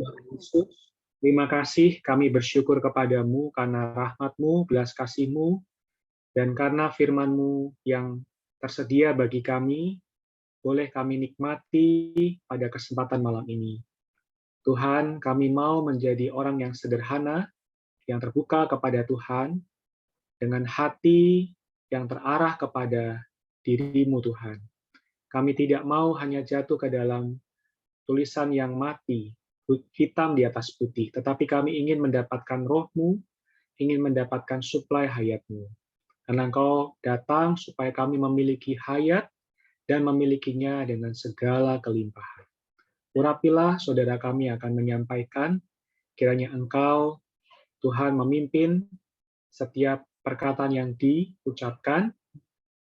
Tuhan Yesus, terima kasih kami bersyukur kepadamu karena rahmat-Mu, belas kasih-Mu, dan karena firman-Mu yang tersedia bagi kami, boleh kami nikmati pada kesempatan malam ini. Tuhan, kami mau menjadi orang yang sederhana, yang terbuka kepada Tuhan, dengan hati yang terarah kepada diri-Mu Tuhan. Kami tidak mau hanya jatuh ke dalam tulisan yang mati, hitam di atas putih, tetapi kami ingin mendapatkan roh-Mu, ingin mendapatkan suplai hayat-Mu. Karena Engkau datang supaya kami memiliki hayat dan memilikinya dengan segala kelimpahan. Urapilah saudara kami akan menyampaikan, kiranya Engkau, Tuhan, memimpin setiap perkataan yang diucapkan,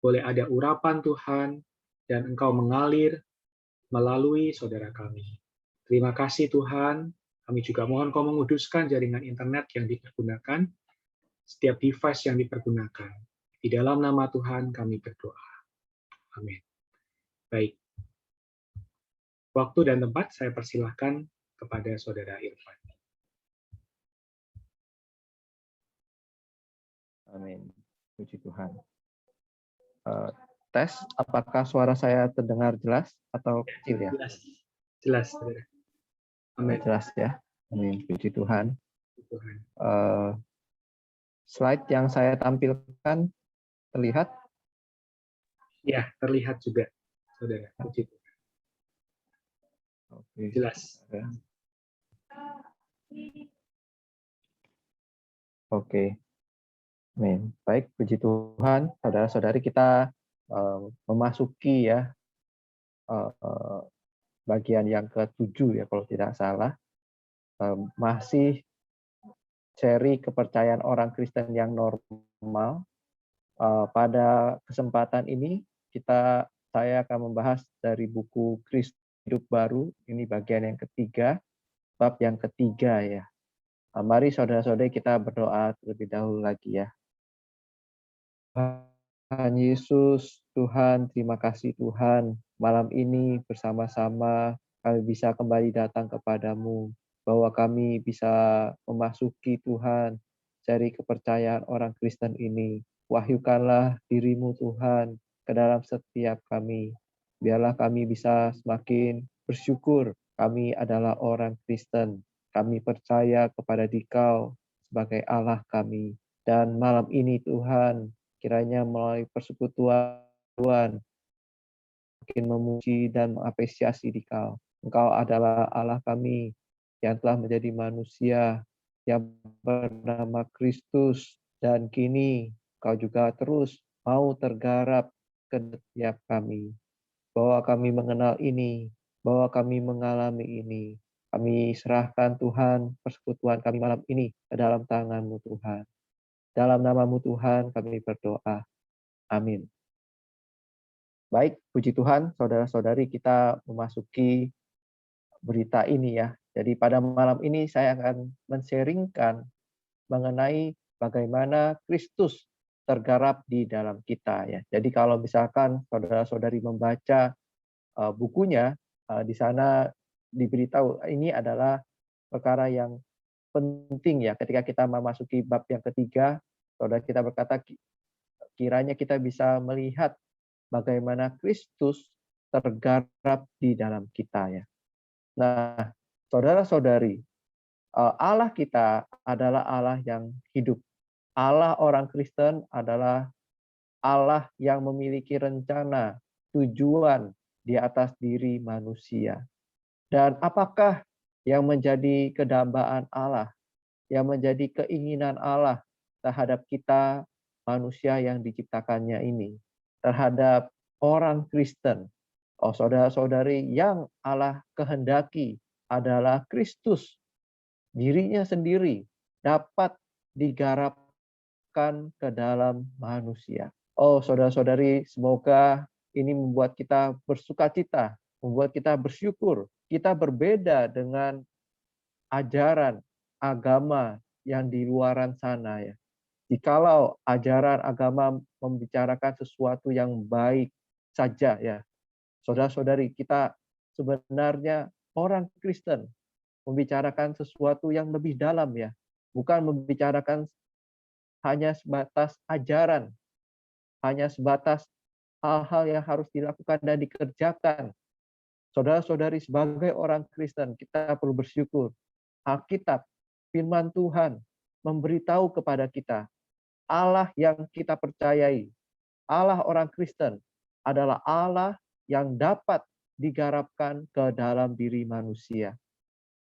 boleh ada urapan Tuhan, dan Engkau mengalir melalui saudara kami. Terima kasih Tuhan, kami juga mohon Kau menguduskan jaringan internet yang dipergunakan, setiap device yang dipergunakan. Di dalam nama Tuhan kami berdoa. Amin. Baik. Waktu dan tempat saya persilahkan kepada saudara Irfan. Amin. Puji Tuhan. Tes, apakah suara saya terdengar jelas atau kecil ya? Jelas. Jelas, saudara. Amin. Jelas ya. Amin. Puji Tuhan. Tuhan. Slide yang saya tampilkan terlihat? Ya, terlihat juga, saudara. Puji Tuhan. Oke. Jelas. Oke. Amin. Baik, puji Tuhan, saudara-saudari, kita memasuki ya bagian yang ke-7 ya kalau tidak salah. Masih seri kepercayaan orang Kristen yang normal. Pada kesempatan ini saya akan membahas dari buku Kristus Hidup Baru. Ini bagian yang ketiga, bab yang ketiga ya. Mari saudara-saudari kita berdoa terlebih dahulu lagi ya. Tuhan Yesus, Tuhan, terima kasih Tuhan. Malam ini bersama-sama kami bisa kembali datang kepadamu, bahwa kami bisa memasuki Tuhan seri kepercayaan orang Kristen ini. Wahyukanlah dirimu Tuhan ke dalam setiap kami. Biarlah kami bisa semakin bersyukur. Kami adalah orang Kristen. Kami percaya kepada Dikau sebagai Allah kami. Dan malam ini Tuhan, kiranya melalui persekutuan makin memuji dan mengapresiasi Dikau. Engkau adalah Allah kami yang telah menjadi manusia, yang bernama Kristus, dan kini Kau juga terus mau tergarap ke setiap kami. Bahwa kami mengenal ini, bahwa kami mengalami ini. Kami serahkan Tuhan persekutuan kami malam ini ke dalam tangan-Mu Tuhan. Dalam nama-Mu Tuhan kami berdoa. Amin. Baik, puji Tuhan, saudara-saudari, kita memasuki berita ini ya. Jadi pada malam ini saya akan men-sharingkan mengenai bagaimana Kristus tergarap di dalam kita ya. Jadi kalau misalkan saudara-saudari membaca bukunya, di sana diberitahu ini adalah perkara yang penting ya. Ketika kita memasuki bab yang ketiga, saudara kita berkata kiranya kita bisa melihat bagaimana Kristus tergarap di dalam kita ya. Nah, saudara-saudari, Allah kita adalah Allah yang hidup. Allah orang Kristen adalah Allah yang memiliki rencana, tujuan di atas diri manusia. Dan apakah yang menjadi kedambaan Allah, yang menjadi keinginan Allah terhadap kita manusia yang diciptakannya ini, terhadap orang Kristen? Oh, saudara-saudari, yang Allah kehendaki adalah Kristus dirinya sendiri dapat digarapkan ke dalam manusia. Oh, saudara-saudari, semoga ini membuat kita bersukacita, membuat kita bersyukur. Kita berbeda dengan ajaran agama yang di luaran sana ya. Jikalau ajaran agama membicarakan sesuatu yang baik saja ya, saudara-saudari, kita sebenarnya orang Kristen membicarakan sesuatu yang lebih dalam ya, bukan membicarakan hanya sebatas ajaran, hanya sebatas hal-hal yang harus dilakukan dan dikerjakan. Saudara-saudari, sebagai orang Kristen, kita perlu bersyukur. Alkitab, firman Tuhan, memberitahu kepada kita, Allah yang kita percayai, Allah orang Kristen, adalah Allah yang dapat digarapkan ke dalam diri manusia.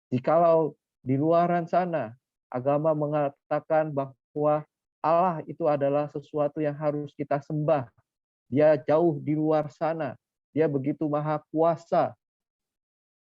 Jikalau di luaran sana, agama mengatakan bahwa Allah itu adalah sesuatu yang harus kita sembah. Dia jauh di luar sana. Dia begitu maha kuasa.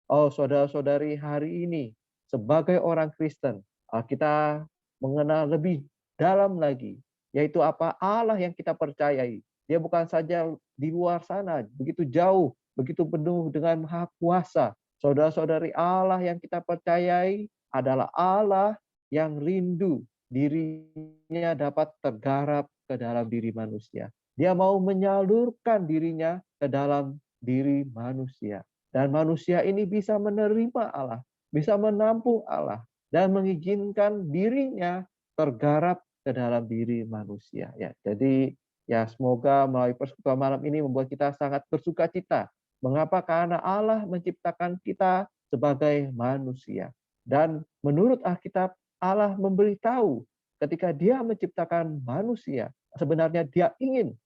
Oh, saudara-saudari, hari ini sebagai orang Kristen, kita mengenal lebih dalam lagi, yaitu apa Allah yang kita percayai. Dia bukan saja di luar sana, begitu jauh, begitu penuh dengan maha kuasa. Saudara-saudari, Allah yang kita percayai adalah Allah yang rindu dirinya dapat tergarap ke dalam diri manusia. Dia mau menyalurkan dirinya ke dalam diri manusia. Dan manusia ini bisa menerima Allah, bisa menampung Allah, dan mengizinkan dirinya tergarap ke dalam diri manusia. Ya, jadi ya semoga melalui persekutuan malam ini membuat kita sangat bersuka cita. Mengapa? Karena Allah menciptakan kita sebagai manusia. Dan menurut Alkitab, Allah memberitahu ketika Dia menciptakan manusia, sebenarnya Dia ingin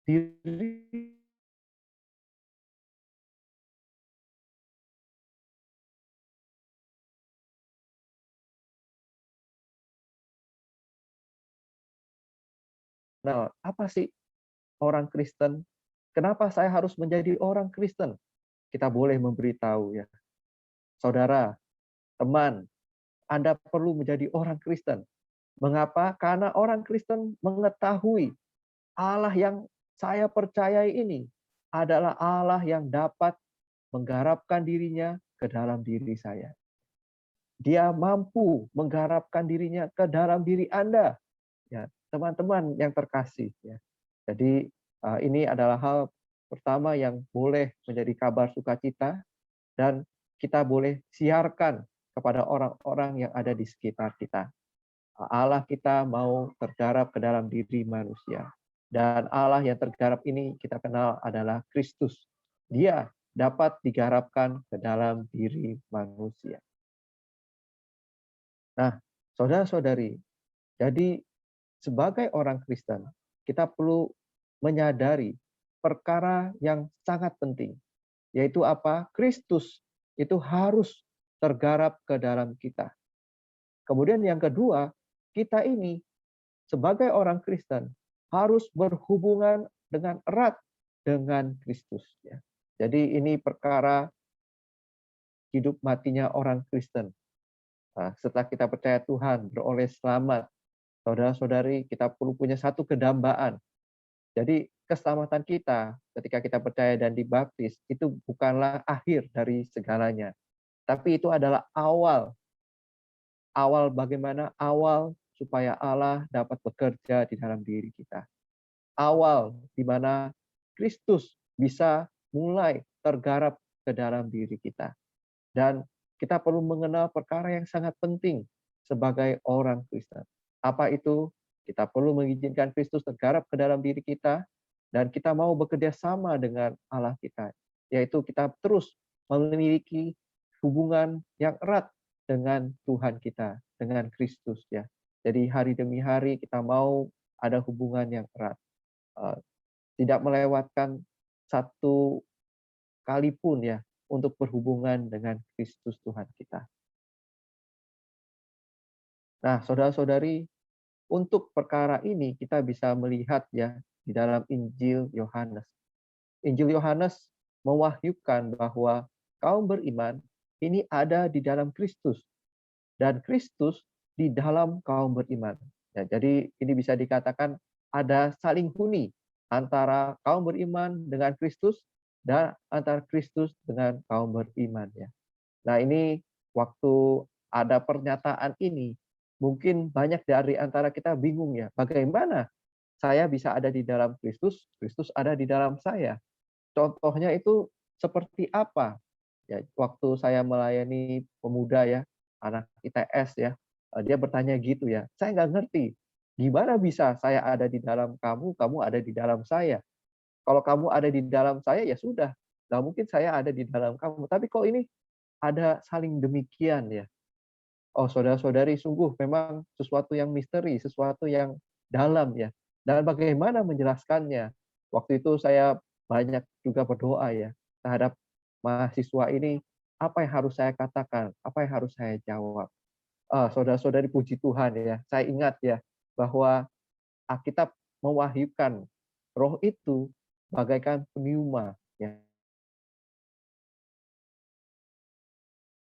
diri Nah, apa sih orang Kristen? Kenapa saya harus menjadi orang Kristen? Kita boleh memberitahu ya. Saudara, teman, Anda perlu menjadi orang Kristen. Mengapa? Karena orang Kristen mengetahui Allah yang saya percayai ini adalah Allah yang dapat menggarapkan dirinya ke dalam diri saya. Dia mampu menggarapkan dirinya ke dalam diri Anda. Ya, teman-teman yang terkasih ya. Jadi ini adalah hal pertama yang boleh menjadi kabar sukacita dan kita boleh siarkan kepada orang-orang yang ada di sekitar kita. Allah kita mau tergarap ke dalam diri manusia. Dan Allah yang tergarap ini kita kenal adalah Kristus. Dia dapat digarapkan ke dalam diri manusia. Nah, saudara-saudari, jadi sebagai orang Kristen, kita perlu menyadari perkara yang sangat penting, yaitu apa? Kristus itu harus tergarap ke dalam kita. Kemudian yang kedua, kita ini sebagai orang Kristen harus berhubungan dengan erat dengan Kristus. Ya. Jadi ini perkara hidup matinya orang Kristen. Setelah kita percaya Tuhan, beroleh selamat, saudara-saudari, kita perlu punya satu kedambaan. Jadi keselamatan kita ketika kita percaya dan dibaptis itu bukanlah akhir dari segalanya. Tapi itu adalah awal. Awal bagaimana? Awal supaya Allah dapat bekerja di dalam diri kita. Awal di mana Kristus bisa mulai tergarap ke dalam diri kita. Dan kita perlu mengenal perkara yang sangat penting sebagai orang Kristen. Apa itu? Kita perlu mengizinkan Kristus tergarap ke dalam diri kita, dan kita mau bekerja sama dengan Allah kita, yaitu kita terus memiliki hubungan yang erat dengan Tuhan kita, dengan Kristus ya. Jadi hari demi hari kita mau ada hubungan yang erat. Tidak melewatkan satu kali pun ya untuk berhubungan dengan Kristus Tuhan kita. Nah, saudara-saudari, untuk perkara ini kita bisa melihat ya di dalam Injil Yohanes. Injil Yohanes mewahyukan bahwa kaum beriman ini ada di dalam Kristus dan Kristus di dalam kaum beriman. Ya, jadi ini bisa dikatakan ada saling huni antara kaum beriman dengan Kristus dan antara Kristus dengan kaum beriman ya. Nah, ini waktu ada pernyataan ini, mungkin banyak dari antara kita bingung ya, bagaimana saya bisa ada di dalam Kristus, Kristus ada di dalam saya. Contohnya itu seperti apa? Ya, waktu saya melayani pemuda ya, anak ITS ya, dia bertanya gitu ya, "Saya nggak ngerti, gimana bisa saya ada di dalam kamu, kamu ada di dalam saya? Kalau kamu ada di dalam saya, ya sudah, nggak mungkin saya ada di dalam kamu. Tapi kok ini ada saling demikian ya?" Oh, saudara-saudari, sungguh memang sesuatu yang misteri, sesuatu yang dalam ya. Dan bagaimana menjelaskannya? Waktu itu saya banyak juga berdoa ya terhadap mahasiswa ini, apa yang harus saya katakan, apa yang harus saya jawab. Saudara-saudari, puji Tuhan ya, saya ingat ya bahwa Alkitab mewahyukan roh itu bagaikan pneuma ya.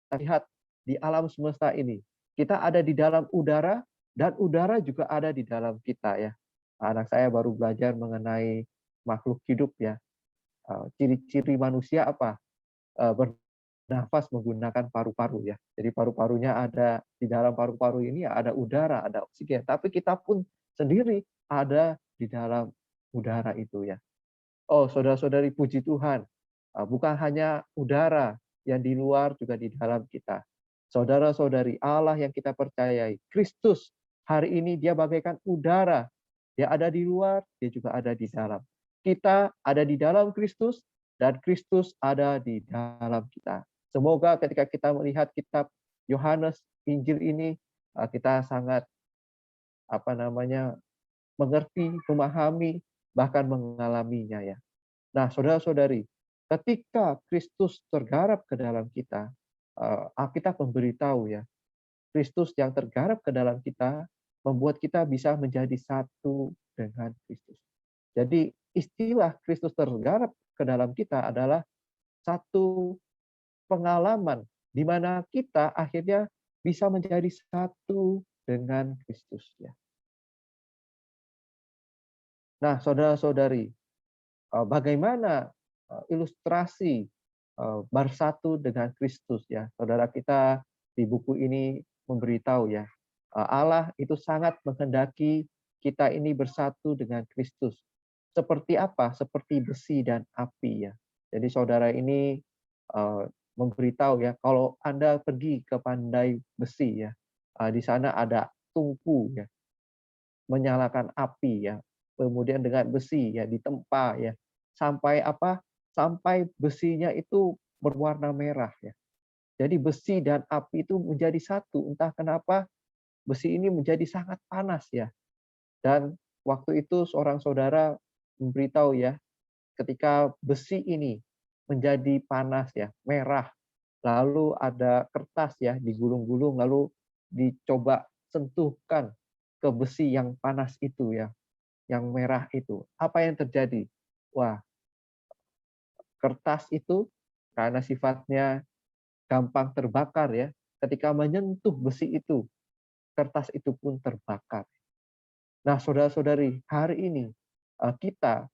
Kita lihat di alam semesta ini, kita ada di dalam udara dan udara juga ada di dalam kita ya. Anak saya baru belajar mengenai makhluk hidup ya. Ciri-ciri manusia apa? Bernafas menggunakan paru-paru ya. Jadi paru-parunya ada di dalam paru-paru ini ya ada udara, ada oksigen. Tapi kita pun sendiri ada di dalam udara itu ya. Oh, saudara-saudari, puji Tuhan, bukan hanya udara yang di luar, juga di dalam kita. Saudara-saudari, Allah yang kita percayai, Kristus, hari ini dia bagaikan udara. Dia ada di luar, dia juga ada di dalam. Kita ada di dalam Kristus, dan Kristus ada di dalam kita. Semoga ketika kita melihat kitab Yohanes, Injil ini, kita sangat mengerti, memahami, bahkan mengalaminya ya. Nah, saudara-saudari, ketika Kristus tergarap ke dalam kita, Alkitab memberitahu ya, Kristus yang tergarap ke dalam kita membuat kita bisa menjadi satu dengan Kristus. Jadi istilah Kristus tergarap ke dalam kita adalah satu pengalaman di mana kita akhirnya bisa menjadi satu dengan Kristus ya. Nah, saudara-saudari, bagaimana ilustrasi bersatu dengan Kristus ya. Saudara, kita di buku ini memberitahu ya, Allah itu sangat menghendaki kita ini bersatu dengan Kristus. Seperti apa? Seperti besi dan api ya. Jadi saudara ini memberitahu ya, kalau Anda pergi ke pandai besi ya, di sana ada tungku ya, menyalakan api ya, kemudian dengan besi ya ditempa ya, sampai apa? Sampai besinya itu berwarna merah ya. Jadi besi dan api itu menjadi satu. Entah kenapa besi ini menjadi sangat panas ya. Dan waktu itu seorang saudara memberitahu ya, ketika besi ini menjadi panas ya, merah, lalu ada kertas ya digulung-gulung, lalu dicoba sentuhkan ke besi yang panas itu ya, yang merah itu. Apa yang terjadi? Wah, kertas itu karena sifatnya gampang terbakar ya, ketika menyentuh besi itu, kertas itu pun terbakar. Nah, saudara-saudari, hari ini kita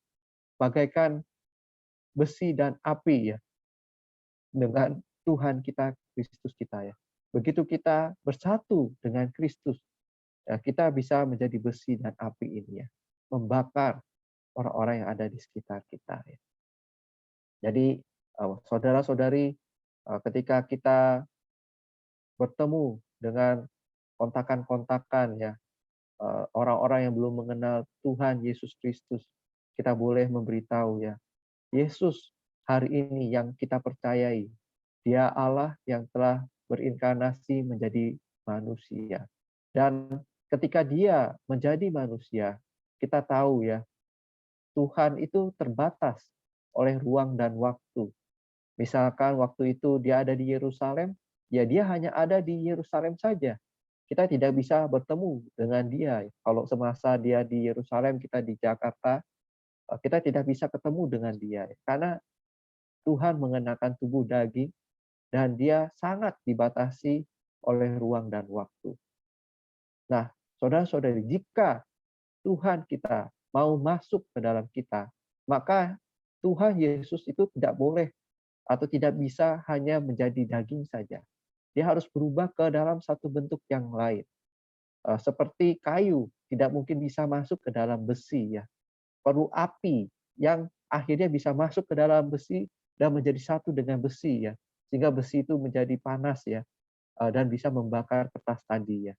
bagaikan besi dan api ya, dengan Tuhan kita, Kristus kita ya. Begitu kita bersatu dengan Kristus, ya, kita bisa menjadi besi dan api ini ya, membakar orang-orang yang ada di sekitar kita ya. Jadi saudara-saudari, ketika kita bertemu dengan kontakan-kontakan ya, orang-orang yang belum mengenal Tuhan Yesus Kristus, kita boleh memberitahu ya, Yesus hari ini yang kita percayai, Dia Allah yang telah berinkarnasi menjadi manusia. Dan ketika Dia menjadi manusia, kita tahu ya, Tuhan itu terbatas oleh ruang dan waktu. Misalkan waktu itu Dia ada di Yerusalem, ya Dia hanya ada di Yerusalem saja. Kita tidak bisa bertemu dengan Dia. Kalau semasa Dia di Yerusalem, kita di Jakarta, kita tidak bisa ketemu dengan Dia. Karena Tuhan mengenakan tubuh daging dan Dia sangat dibatasi oleh ruang dan waktu. Nah, saudara-saudari, jika Tuhan kita mau masuk ke dalam kita, maka Tuhan Yesus itu tidak boleh atau tidak bisa hanya menjadi daging saja. Dia harus berubah ke dalam satu bentuk yang lain. Seperti kayu tidak mungkin bisa masuk ke dalam besi ya. Perlu api yang akhirnya bisa masuk ke dalam besi dan menjadi satu dengan besi ya. sehingga besi itu menjadi panas ya, dan bisa membakar kertas tadi ya.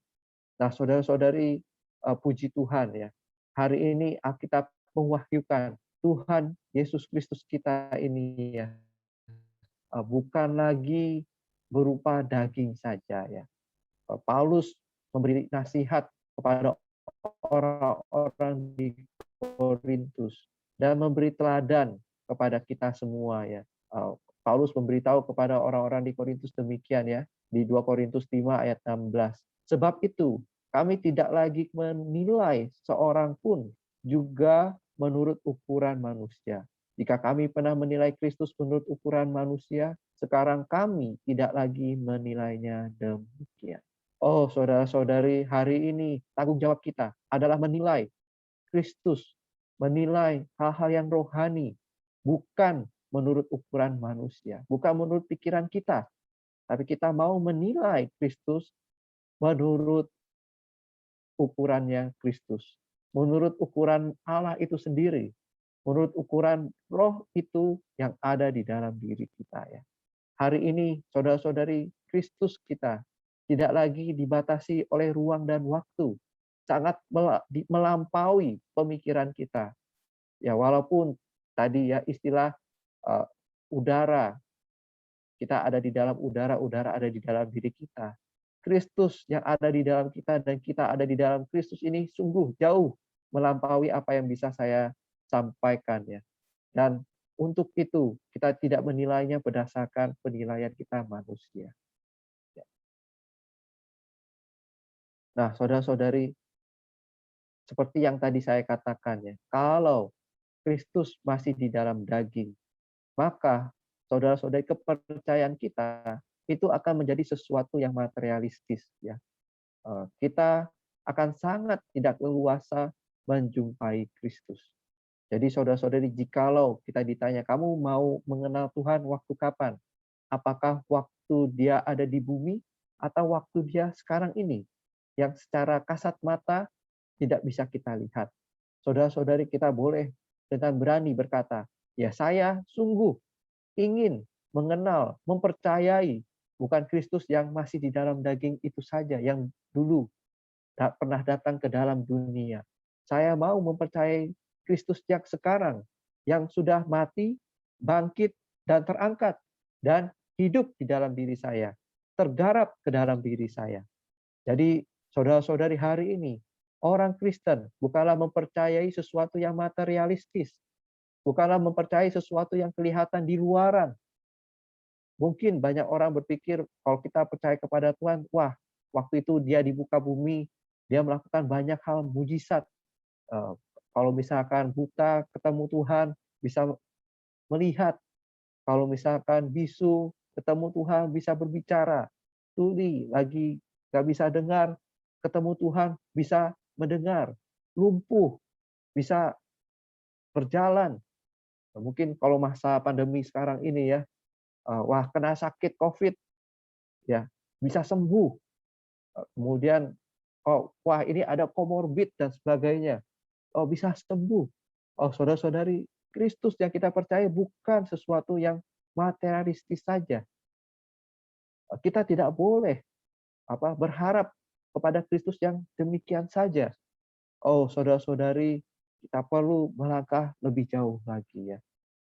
Nah, saudara-saudari, puji Tuhan ya, hari ini Alkitab mewahyukan Tuhan Yesus Kristus kita ini ya, bukan lagi berupa daging saja ya. Paulus memberi nasihat kepada orang-orang di Korintus dan memberi teladan kepada kita semua ya. Paulus memberitahu kepada orang-orang di Korintus demikian ya, di 2 Korintus 5 ayat 16. Sebab itu, kami tidak lagi menilai seorang pun juga menurut ukuran manusia. Jika kami pernah menilai Kristus menurut ukuran manusia, sekarang kami tidak lagi menilainya demikian. Oh, saudara-saudari, hari ini tanggung jawab kita adalah menilai Kristus, menilai hal-hal yang rohani, bukan menurut ukuran manusia, bukan menurut pikiran kita, tapi kita mau menilai Kristus menurut ukurannya Kristus, menurut ukuran Allah itu sendiri, menurut ukuran roh itu yang ada di dalam diri kita ya. Hari ini, saudara-saudari, Kristus kita tidak lagi dibatasi oleh ruang dan waktu, sangat melampaui pemikiran kita. Ya, walaupun tadi ya istilah udara, kita ada di dalam udara, udara ada di dalam diri kita. Kristus yang ada di dalam kita dan kita ada di dalam Kristus ini sungguh jauh melampaui apa yang bisa saya sampaikan ya. Dan untuk itu kita tidak menilainya berdasarkan penilaian kita manusia. Nah, saudara-saudari, seperti yang tadi saya katakan ya, kalau Kristus masih di dalam daging, maka saudara-saudari kepercayaan kita itu akan menjadi sesuatu yang materialistis ya. Kita akan sangat tidak leluasa menjumpai Kristus. Jadi saudara-saudari, jikalau kita ditanya, kamu mau mengenal Tuhan waktu kapan? Apakah waktu dia ada di bumi atau waktu dia sekarang ini? Yang secara kasat mata tidak bisa kita lihat. Saudara-saudari, kita boleh dengan berani berkata, ya saya sungguh ingin mengenal, mempercayai bukan Kristus yang masih di dalam daging itu saja, yang dulu pernah datang ke dalam dunia. Saya mau mempercayai Kristus yang sekarang, yang sudah mati, bangkit, dan terangkat, dan hidup di dalam diri saya, tergarap ke dalam diri saya. Jadi, saudara-saudari, hari ini, orang Kristen bukanlah mempercayai sesuatu yang materialistis, bukanlah mempercayai sesuatu yang kelihatan di luaran. Mungkin banyak orang berpikir, kalau kita percaya kepada Tuhan, wah, waktu itu dia di muka bumi, dia melakukan banyak hal mujizat. Kalau misalkan buta ketemu Tuhan, bisa melihat. Kalau misalkan bisu ketemu Tuhan, bisa berbicara. Tuli lagi nggak bisa dengar, ketemu Tuhan bisa mendengar. Lumpuh bisa berjalan. Mungkin kalau masa pandemi sekarang ini ya, wah kena sakit COVID, ya bisa sembuh. Kemudian, oh wah ini ada komorbid dan sebagainya. Oh bisa sembuh. Oh saudara-saudari, Kristus yang kita percaya bukan sesuatu yang materialistis saja. Kita tidak boleh berharap kepada Kristus yang demikian saja. Oh saudara-saudari, kita perlu melangkah lebih jauh lagi ya.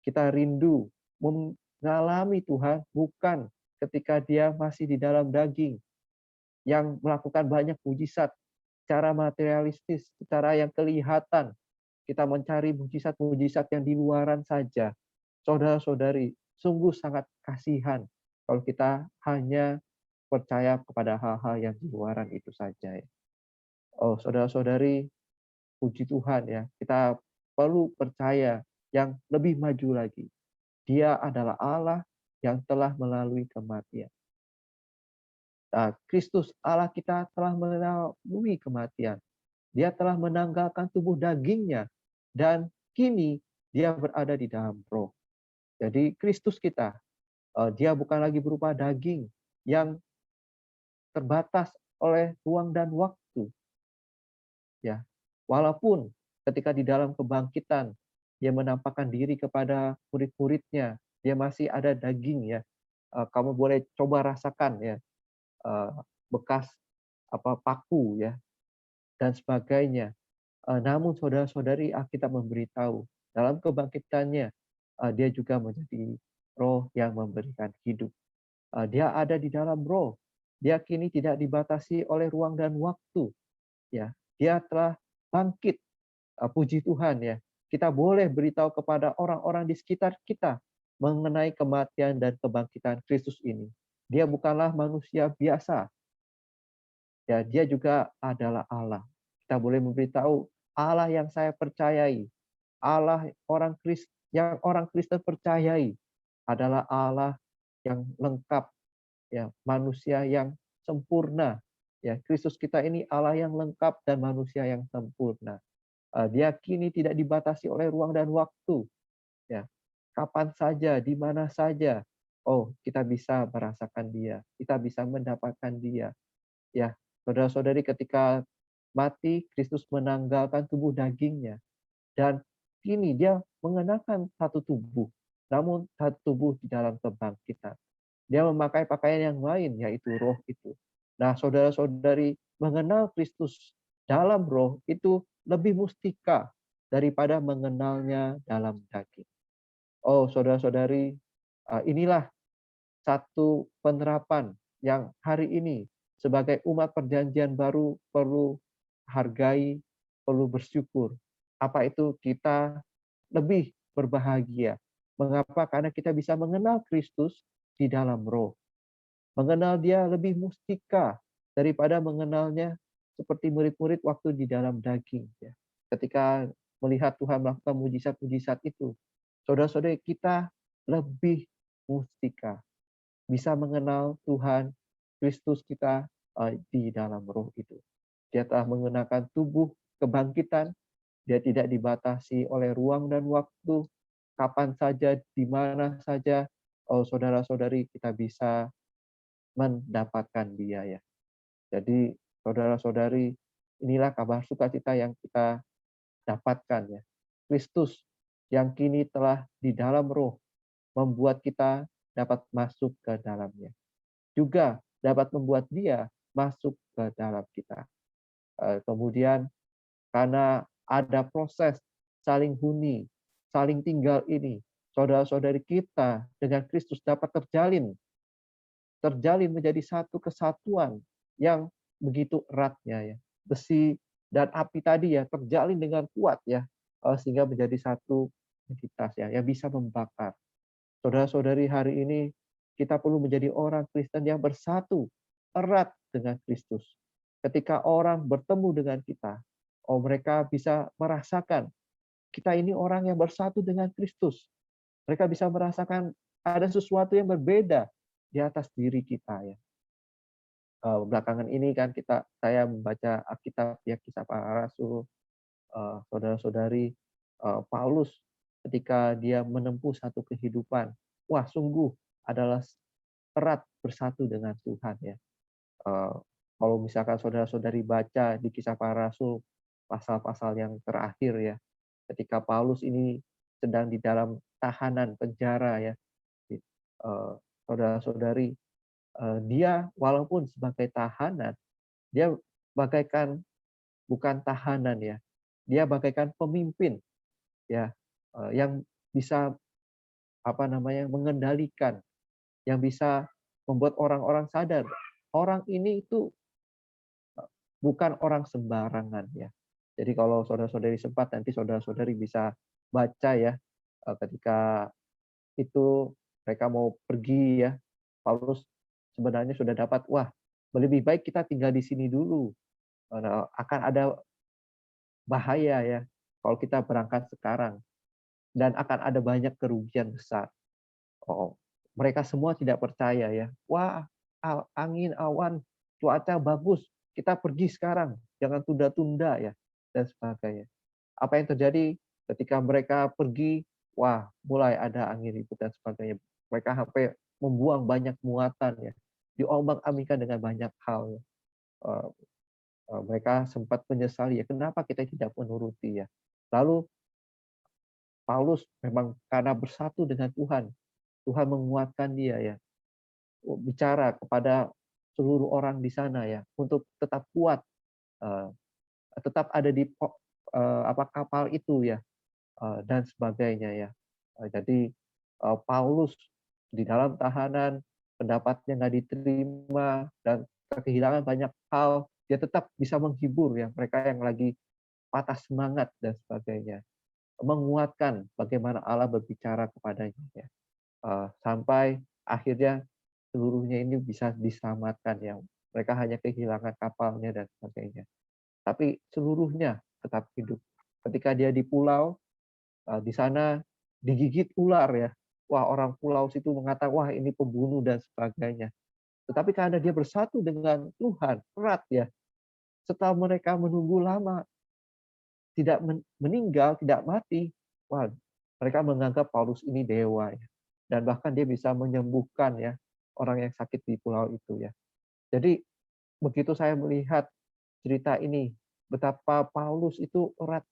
Kita rindu mengalami Tuhan bukan ketika dia masih di dalam daging, yang melakukan banyak mujizat secara materialistis, secara yang kelihatan. Kita mencari mujizat-mujizat yang di luaran saja. Saudara-saudari, sungguh sangat kasihan kalau kita hanya percaya kepada hal-hal yang di luaran itu saja. Oh, saudara-saudari, puji Tuhan ya, kita perlu percaya yang lebih maju lagi. Dia adalah Allah yang telah melalui kematian. Nah, Kristus Allah kita telah melalui kematian. Dia telah menanggalkan tubuh dagingnya dan kini dia berada di dalam roh. Jadi Kristus kita, dia bukan lagi berupa daging yang terbatas oleh ruang dan waktu. Ya, walaupun ketika di dalam kebangkitan dia menampakkan diri kepada murid-muridnya, dia masih ada daging ya. kamu boleh coba rasakan ya, eee, bekas paku ya dan sebagainya. Namun saudara-saudari, Alkitab memberitahu dalam kebangkitannya, dia juga menjadi roh yang memberikan hidup. Dia ada di dalam roh. Dia kini tidak dibatasi oleh ruang dan waktu. Ya, dia telah bangkit. Puji Tuhan ya. Kita boleh beritahu kepada orang-orang di sekitar kita mengenai kematian dan kebangkitan Kristus ini. Dia bukanlah manusia biasa. Ya, dia juga adalah Allah. Kita boleh memberitahu Allah yang saya percayai, Allah yang orang Kristen percayai adalah Allah yang lengkap, ya, manusia yang sempurna. Ya, Kristus kita ini Allah yang lengkap dan manusia yang sempurna. Dia kini tidak dibatasi oleh ruang dan waktu. Ya, kapan saja, di mana saja, oh kita bisa merasakan Dia, kita bisa mendapatkan Dia. Ya, saudara-saudari, ketika mati, Kristus menanggalkan tubuh dagingnya. Dan kini dia mengenakan satu tubuh, namun satu tubuh di dalam kebangkitan. Dia memakai pakaian yang lain, yaitu roh itu. Nah, saudara-saudari, mengenal Kristus dalam roh itu lebih mustika daripada mengenalnya dalam daging. Oh, saudara-saudari, inilah satu penerapan yang hari ini sebagai umat perjanjian baru perlu hargai, perlu bersyukur. Apa itu kita lebih berbahagia. Mengapa? Karena kita bisa mengenal Kristus di dalam roh. Mengenal Dia lebih mustika daripada mengenalnya seperti murid-murid waktu di dalam daging. Ya. Ketika melihat Tuhan melakukan mujizat-mujizat itu, saudara-saudara, kita lebih mustika. Bisa mengenal Tuhan Kristus kita di dalam roh itu. Dia telah mengenakan tubuh kebangkitan. Dia tidak dibatasi oleh ruang dan waktu. Kapan saja, di mana saja, oh saudara-saudari, kita bisa mendapatkan Dia ya. Jadi saudara-saudari, inilah kabar sukacita yang kita dapatkan ya. Kristus yang kini telah di dalam roh membuat kita dapat masuk ke dalamnya. Juga dapat membuat Dia masuk ke dalam kita. Kemudian karena ada proses saling huni, saling tinggal ini, saudara-saudari kita dengan Kristus dapat terjalin menjadi satu kesatuan yang begitu eratnya ya. Besi dan api tadi ya terjalin dengan kuat ya, sehingga menjadi satu entitas ya yang bisa membakar. Saudara-saudari, hari ini kita perlu menjadi orang Kristen yang bersatu erat dengan Kristus. Ketika orang bertemu dengan kita, oh mereka bisa merasakan kita ini orang yang bersatu dengan Kristus. Mereka bisa merasakan ada sesuatu yang berbeda di atas diri kita ya. Belakangan ini kan saya membaca Alkitab ya, Kisah Para Rasul, saudara-saudari, Paulus ketika dia menempuh satu kehidupan, wah sungguh adalah erat bersatu dengan Tuhan ya. Kalau misalkan saudara-saudari baca di Kisah Para Rasul pasal-pasal yang terakhir ya, ketika Paulus ini sedang di dalam tahanan penjara ya, saudara-saudari, dia walaupun sebagai tahanan, dia bagaikan bukan tahanan ya, dia bagaikan pemimpin ya, yang bisa mengendalikan, yang bisa membuat orang-orang sadar orang ini itu bukan orang sembarangan ya. Jadi kalau saudara-saudari sempat, nanti saudara-saudari bisa baca ya, ketika itu mereka mau pergi ya, Paulus sebenarnya sudah dapat, wah lebih baik kita tinggal di sini dulu, akan ada bahaya ya kalau kita berangkat sekarang, dan akan ada banyak kerugian besar. Oh, mereka semua tidak percaya ya. Wah, angin, awan, cuaca bagus, kita pergi sekarang, jangan tunda-tunda ya, dan sebagainya. Apa yang terjadi ketika mereka pergi? Wah, mulai ada angin ribut dan sebagainya. Mereka sampai membuang banyak muatan ya, diombang-ambingkan dengan banyak hal. Mereka sempat menyesali ya, kenapa kita tidak menuruti ya. Lalu Paulus memang karena bersatu dengan Tuhan, Tuhan menguatkan dia ya. bicara kepada seluruh orang di sana ya, untuk tetap kuat, eee, tetap ada di kapal itu ya, dan sebagainya ya. Jadi, Paulus di dalam tahanan, pendapatnya nggak diterima dan kehilangan banyak hal, dia tetap bisa menghibur ya mereka yang lagi patah semangat dan sebagainya. Menguatkan bagaimana Allah berbicara kepadanya ya. Sampai akhirnya seluruhnya ini bisa diselamatkan ya. Mereka hanya kehilangan kapalnya dan sebagainya. Tapi seluruhnya tetap hidup. Ketika dia di pulau, di sana digigit ular ya. Wah, orang pulau situ mengatakan, wah ini pembunuh dan sebagainya. Tetapi karena dia bersatu dengan Tuhan, erat ya. Setelah mereka menunggu lama, tidak meninggal, tidak mati, wah mereka menganggap Paulus ini dewa ya. Dan bahkan dia bisa menyembuhkan ya orang yang sakit di pulau itu ya. Jadi begitu saya melihat cerita ini, betapa Paulus itu erat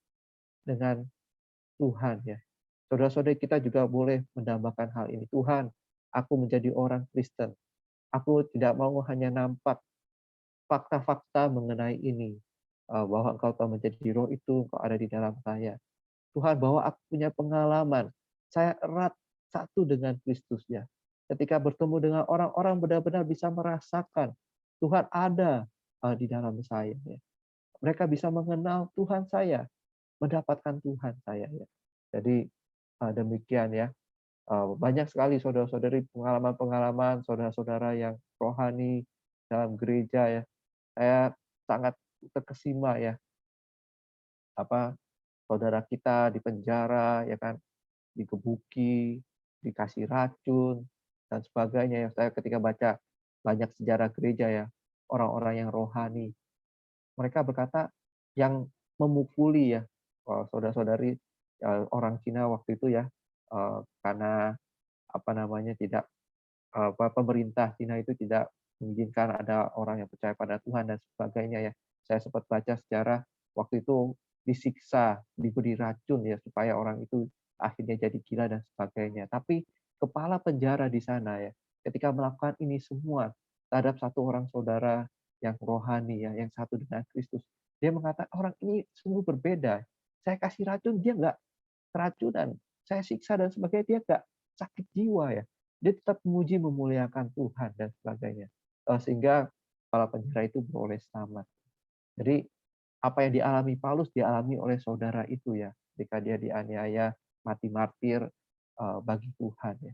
dengan Tuhan ya. Saudara-saudari kita juga boleh mendambakan hal ini. Tuhan, aku menjadi orang Kristen. Aku tidak mau hanya nampak fakta-fakta mengenai ini. Bahwa Engkau telah menjadi roh itu, Engkau ada di dalam saya. Tuhan, bahwa aku punya pengalaman. Saya erat satu dengan Kristus ya. Ketika bertemu dengan orang-orang benar-benar bisa merasakan Tuhan ada di dalam saya. Ya. Mereka bisa mengenal Tuhan saya, mendapatkan Tuhan saya. Ya. Jadi demikian ya. Banyak sekali saudara-saudari pengalaman-pengalaman saudara-saudara yang rohani dalam gereja ya. Saya sangat terkesima ya. Saudara kita di penjara ya kan, digebuki, dikasih racun dan sebagainya ya. Saya ketika baca banyak sejarah gereja ya, orang-orang yang rohani, mereka berkata yang memukuli ya, saudara-saudari orang Cina waktu itu ya, karena tidak pemerintah Cina itu tidak mengizinkan ada orang yang percaya pada Tuhan dan sebagainya ya. Saya sempat baca sejarah waktu itu disiksa, diberi racun ya supaya orang itu akhirnya jadi gila dan sebagainya. Tapi kepala penjara di sana ya, ketika melakukan ini semua terhadap satu orang saudara yang rohani ya, yang satu dengan Kristus, dia mengatakan orang ini sungguh berbeda. Saya kasih racun, dia nggak keracunan. Saya siksa dan sebagainya, dia nggak sakit jiwa ya. Dia tetap memuji memuliakan Tuhan dan sebagainya. Sehingga kepala penjara itu beroleh selamat. Jadi apa yang dialami Paulus dialami oleh saudara itu ya, ketika dia dianiaya mati martir bagi Tuhan ya.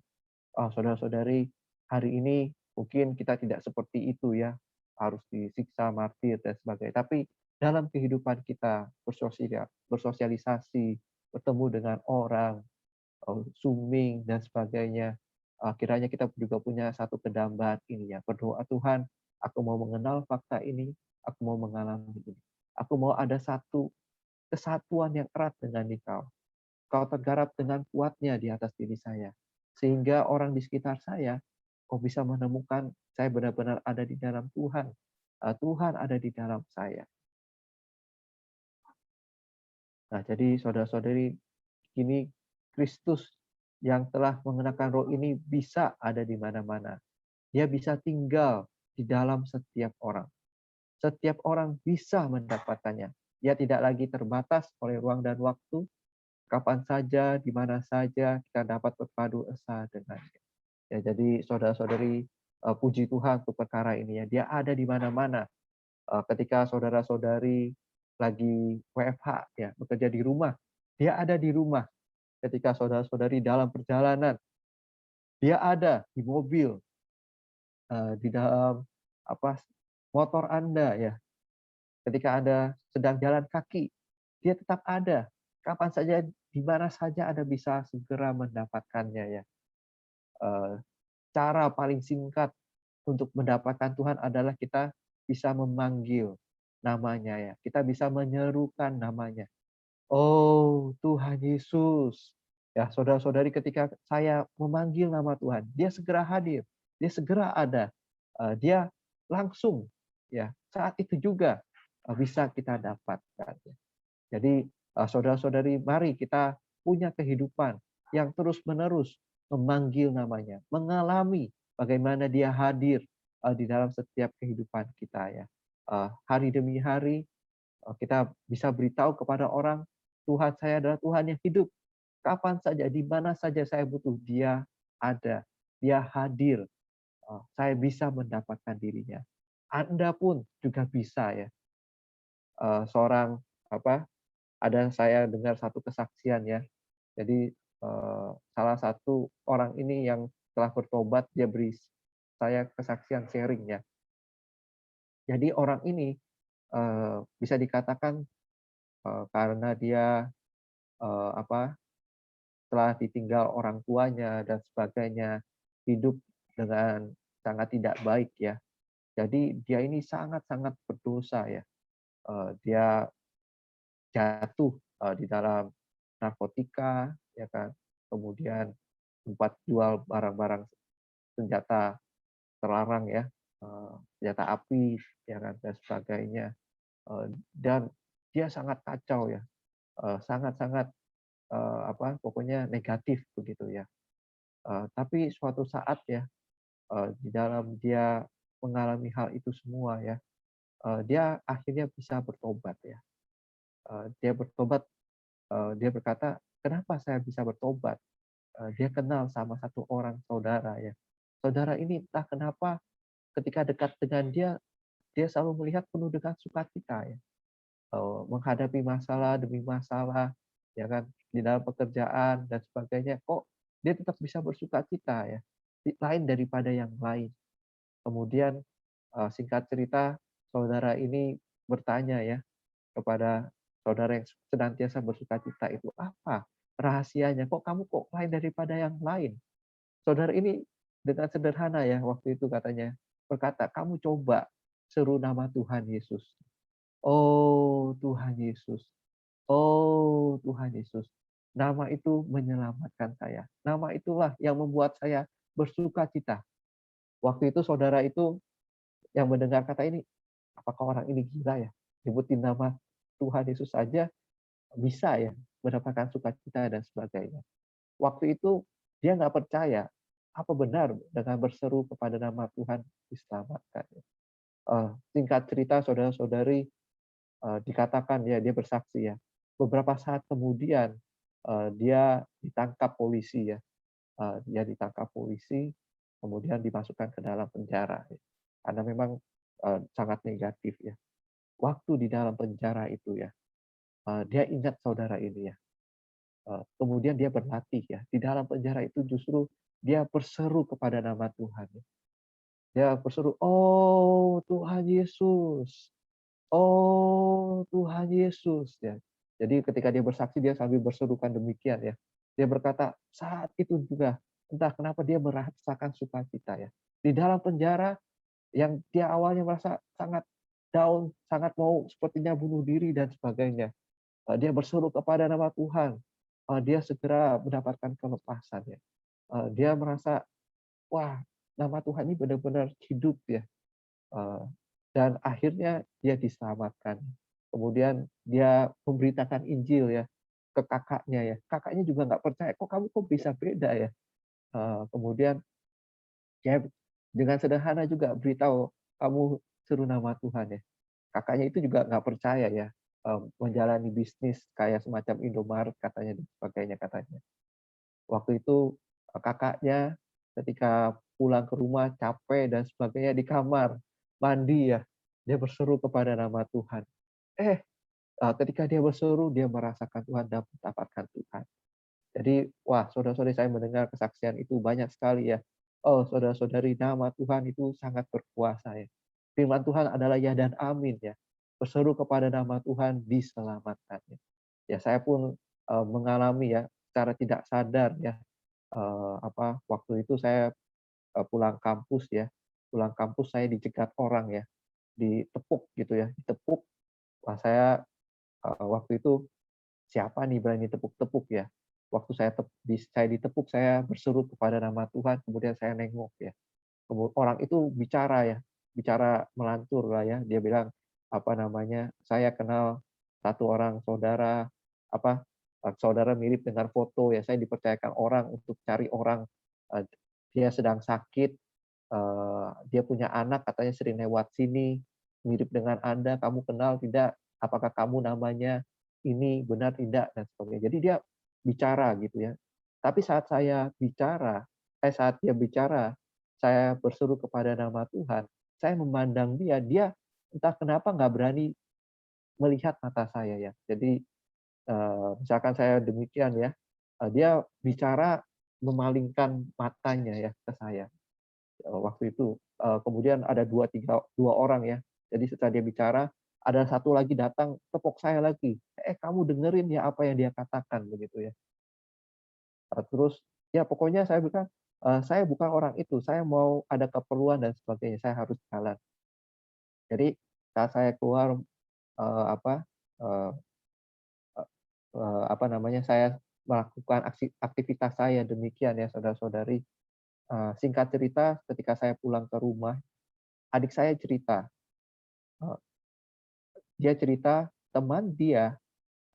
Saudara-saudari, hari ini mungkin kita tidak seperti itu ya, harus disiksa martir dan sebagainya. Tapi dalam kehidupan kita bersosialisasi, bertemu dengan orang, zooming dan sebagainya. Kiranya kita juga punya satu kedambaan ini ya. Berdoa, Tuhan, aku mau mengenal fakta ini, aku mau mengalami ini. Aku mau ada satu kesatuan yang erat dengan Engkau. Kau tergarap dengan kuatnya di atas diri saya. Sehingga orang di sekitar saya, kau bisa menemukan saya benar-benar ada di dalam Tuhan. Tuhan ada di dalam saya. Nah, jadi saudara-saudari, kini Kristus yang telah mengenakan roh ini bisa ada di mana-mana. Dia bisa tinggal di dalam setiap orang. Setiap orang bisa mendapatkannya. Dia tidak lagi terbatas oleh ruang dan waktu. Kapan saja, di mana saja kita dapat berpadu asa dengannya. Ya, jadi saudara-saudari, puji Tuhan untuk perkara ini ya. Dia ada di mana-mana. Ketika saudara-saudari lagi WFH ya, bekerja di rumah, dia ada di rumah. Ketika saudara-saudari dalam perjalanan, dia ada di mobil, di dalam motor Anda ya. Ketika Anda sedang jalan kaki, dia tetap ada. Kapan saja, di mana saja Anda bisa segera mendapatkannya ya. Cara paling singkat untuk mendapatkan Tuhan adalah kita bisa memanggil namanya ya. Kita bisa menyerukan namanya. Oh, Tuhan Yesus. Ya, saudara-saudari, ketika saya memanggil nama Tuhan, dia segera hadir, dia segera ada. Dia langsung ya, saat itu juga bisa kita dapatkan. Jadi, saudara-saudari, mari kita punya kehidupan yang terus-menerus memanggil namanya, mengalami bagaimana dia hadir di dalam setiap kehidupan kita ya. Hari demi hari kita bisa beritahu kepada orang, Tuhan saya adalah Tuhan yang hidup. Kapan saja, di mana saja saya butuh, Dia ada, Dia hadir. Saya bisa mendapatkan dirinya. Anda pun juga bisa ya. Seorang apa? Ada saya dengar satu kesaksian ya. Jadi salah satu orang ini yang telah bertobat, dia beri saya kesaksian sharing ya. Jadi orang ini bisa dikatakan karena dia apa, telah ditinggal orang tuanya dan sebagainya, hidup dengan sangat tidak baik ya. Jadi dia ini sangat-sangat berdosa ya. Dia jatuh di dalam narkotika ya kan. Kemudian tempat jual barang-barang senjata terlarang ya, senjata api ya kan dan sebagainya. Dan dia sangat kacau ya, sangat-sangat apa pokoknya negatif begitu ya. Tapi suatu saat ya, di dalam dia mengalami hal itu semua ya, dia akhirnya bisa bertobat ya. Dia bertobat, dia berkata, "Kenapa saya bisa bertobat?" Dia kenal sama satu orang saudara ya. Saudara ini entah kenapa ketika dekat dengan dia, dia selalu melihat penuh dengan sukacita ya. Menghadapi masalah demi masalah, ya kan, di dalam pekerjaan dan sebagainya, kok dia tetap bisa bersukacita ya, lain daripada yang lain. Kemudian, singkat cerita, saudara ini bertanya ya, kepada saudara yang senantiasa bersukacita itu, "Apa rahasianya? Kok kamu kok lain daripada yang lain?" Saudara ini dengan sederhana ya, waktu itu katanya, berkata, "Kamu coba seru nama Tuhan Yesus." Oh Tuhan Yesus. Oh Tuhan Yesus. Nama itu menyelamatkan saya. Nama itulah yang membuat saya bersukacita. Waktu itu saudara itu yang mendengar kata ini, apakah orang ini gila ya? Nyebutin nama Tuhan Yesus saja bisa ya mendapatkan sukacita dan sebagainya. Waktu itu dia nggak percaya, apa benar dengan berseru kepada nama Tuhan diselamatkan. Singkat cerita saudara-saudari, dikatakan ya dia bersaksi ya. Beberapa saat kemudian dia ditangkap polisi ya. Dia ditangkap polisi, kemudian dimasukkan ke dalam penjara. Ya. Karena memang sangat negatif ya. Waktu di dalam penjara itu ya, dia ingat saudara ini ya. Kemudian dia berlatih ya. Di dalam penjara itu justru dia berseru kepada nama Tuhan. Ya. Dia berseru, "Oh Tuhan Yesus, oh Tuhan Yesus." Ya. Jadi ketika dia bersaksi, dia sambil berserukan demikian ya. Dia berkata, saat itu juga, entah kenapa dia merasakan sukacita ya. Di dalam penjara, yang dia awalnya merasa sangat down, sangat mau sepertinya bunuh diri dan sebagainya. Dia berseru kepada nama Tuhan. Dia segera mendapatkan kelepasan ya. Dia merasa, wah nama Tuhan ini benar-benar hidup ya. Eh, dan akhirnya dia diselamatkan. Kemudian dia memberitakan Injil ya ke kakaknya ya. Kakaknya juga nggak percaya, kok kamu kok bisa beda ya. Kemudian dia dengan sederhana juga beritahu, kamu seru nama Tuhan ya. Kakaknya itu juga nggak percaya ya, menjalani bisnis kayak semacam Indomaret katanya dan sebagainya katanya. Waktu itu kakaknya ketika pulang ke rumah capek dan sebagainya di kamar mandi ya, dia berseru kepada nama Tuhan. Ketika dia berseru, dia merasakan Tuhan dan mendapatkan Tuhan. Jadi, wah saudara-saudari saya mendengar kesaksian itu banyak sekali ya. Oh saudara-saudari, nama Tuhan itu sangat berkuasa ya. Firman Tuhan adalah ya dan amin ya. Berseru kepada nama Tuhan diselamatkan ya. Ya saya pun mengalami ya secara tidak sadar ya, waktu itu saya pulang kampus ya, pulang kampus saya dicegat orang ya, ditepuk gitu ya, ditepuk. Wah saya waktu itu, siapa nih berani tepuk-tepuk ya. Waktu saya ditepuk, saya berseru kepada nama Tuhan, kemudian saya nengok ya. Orang itu bicara ya, bicara melantur lah ya. Dia bilang apa namanya, saya kenal satu orang saudara, saudara mirip dengan foto ya. Saya dipercayakan orang untuk cari orang, dia sedang sakit, dia punya anak katanya sering lewat sini, mirip dengan Anda, kamu kenal tidak? Apakah kamu namanya ini, benar tidak? Dan sebagainya. Jadi dia bicara gitu ya. Tapi saat dia bicara, saya berseru kepada nama Tuhan, saya memandang dia entah kenapa nggak berani melihat mata saya ya. Jadi, misalkan saya demikian ya, dia bicara memalingkan matanya ya ke saya. Waktu itu, kemudian ada dua orang ya. Jadi setelah dia bicara, ada satu lagi datang tepuk saya lagi, kamu dengerin ya apa yang dia katakan," begitu ya. Terus ya pokoknya saya bilang, "Saya bukan orang itu, saya mau ada keperluan dan sebagainya, saya harus jalan." Jadi saat saya keluar, apa, eee apa namanya, saya melakukan aktivitas saya demikian ya saudara-saudari. Singkat cerita ketika saya pulang ke rumah, adik saya cerita, eee, dia cerita teman dia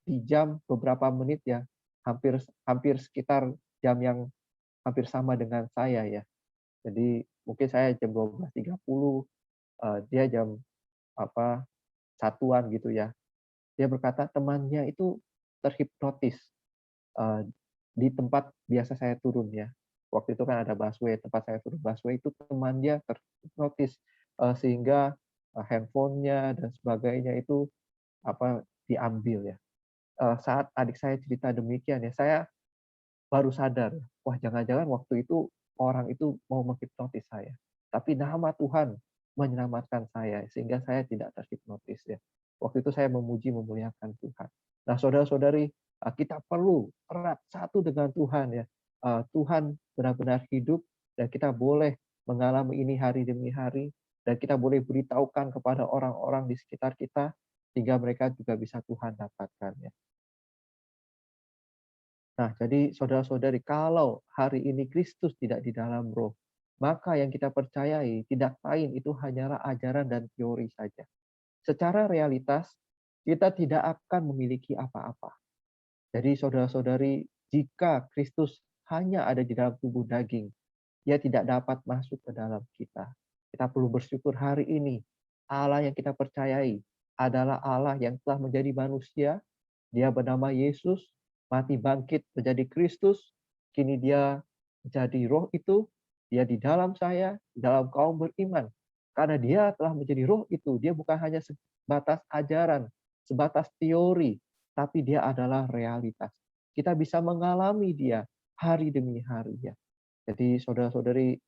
di jam beberapa menit ya, hampir hampir sekitar jam yang hampir sama dengan saya ya. Jadi mungkin saya jam 12.30, dia jam apa, 1.00-an gitu ya. Dia berkata temannya itu terhipnotis, eee, di tempat biasa saya turun ya. Waktu itu kan ada busway, tempat saya turun busway itu teman dia terhipnotis, sehingga, handphone-nya dan sebagainya itu diambil ya. Saat adik saya cerita demikian ya, saya baru sadar, wah jangan-jangan waktu itu orang itu mau menghipnotis saya. Tapi nama Tuhan menyelamatkan saya, sehingga saya tidak terhipnotis ya. Waktu itu saya memuji memuliakan Tuhan. Nah saudara-saudari, kita perlu erat satu dengan Tuhan ya. Tuhan benar-benar hidup dan kita boleh mengalami ini hari demi hari, dan kita boleh beritahukan kepada orang-orang di sekitar kita, sehingga mereka juga bisa Tuhan dapatkan ya. Nah, jadi saudara-saudari, kalau hari ini Kristus tidak di dalam roh, maka yang kita percayai tidak lain itu hanyalah ajaran dan teori saja. Secara realitas, kita tidak akan memiliki apa-apa. Jadi saudara-saudari, jika Kristus hanya ada di dalam tubuh daging, ia tidak dapat masuk ke dalam kita. Kita perlu bersyukur hari ini, Allah yang kita percayai adalah Allah yang telah menjadi manusia. Dia bernama Yesus, mati bangkit menjadi Kristus, kini dia menjadi roh itu, dia di dalam saya, di dalam kaum beriman. Karena dia telah menjadi roh itu, dia bukan hanya sebatas ajaran, sebatas teori, tapi dia adalah realitas. Kita bisa mengalami dia hari demi hari ya. Jadi saudara-saudari,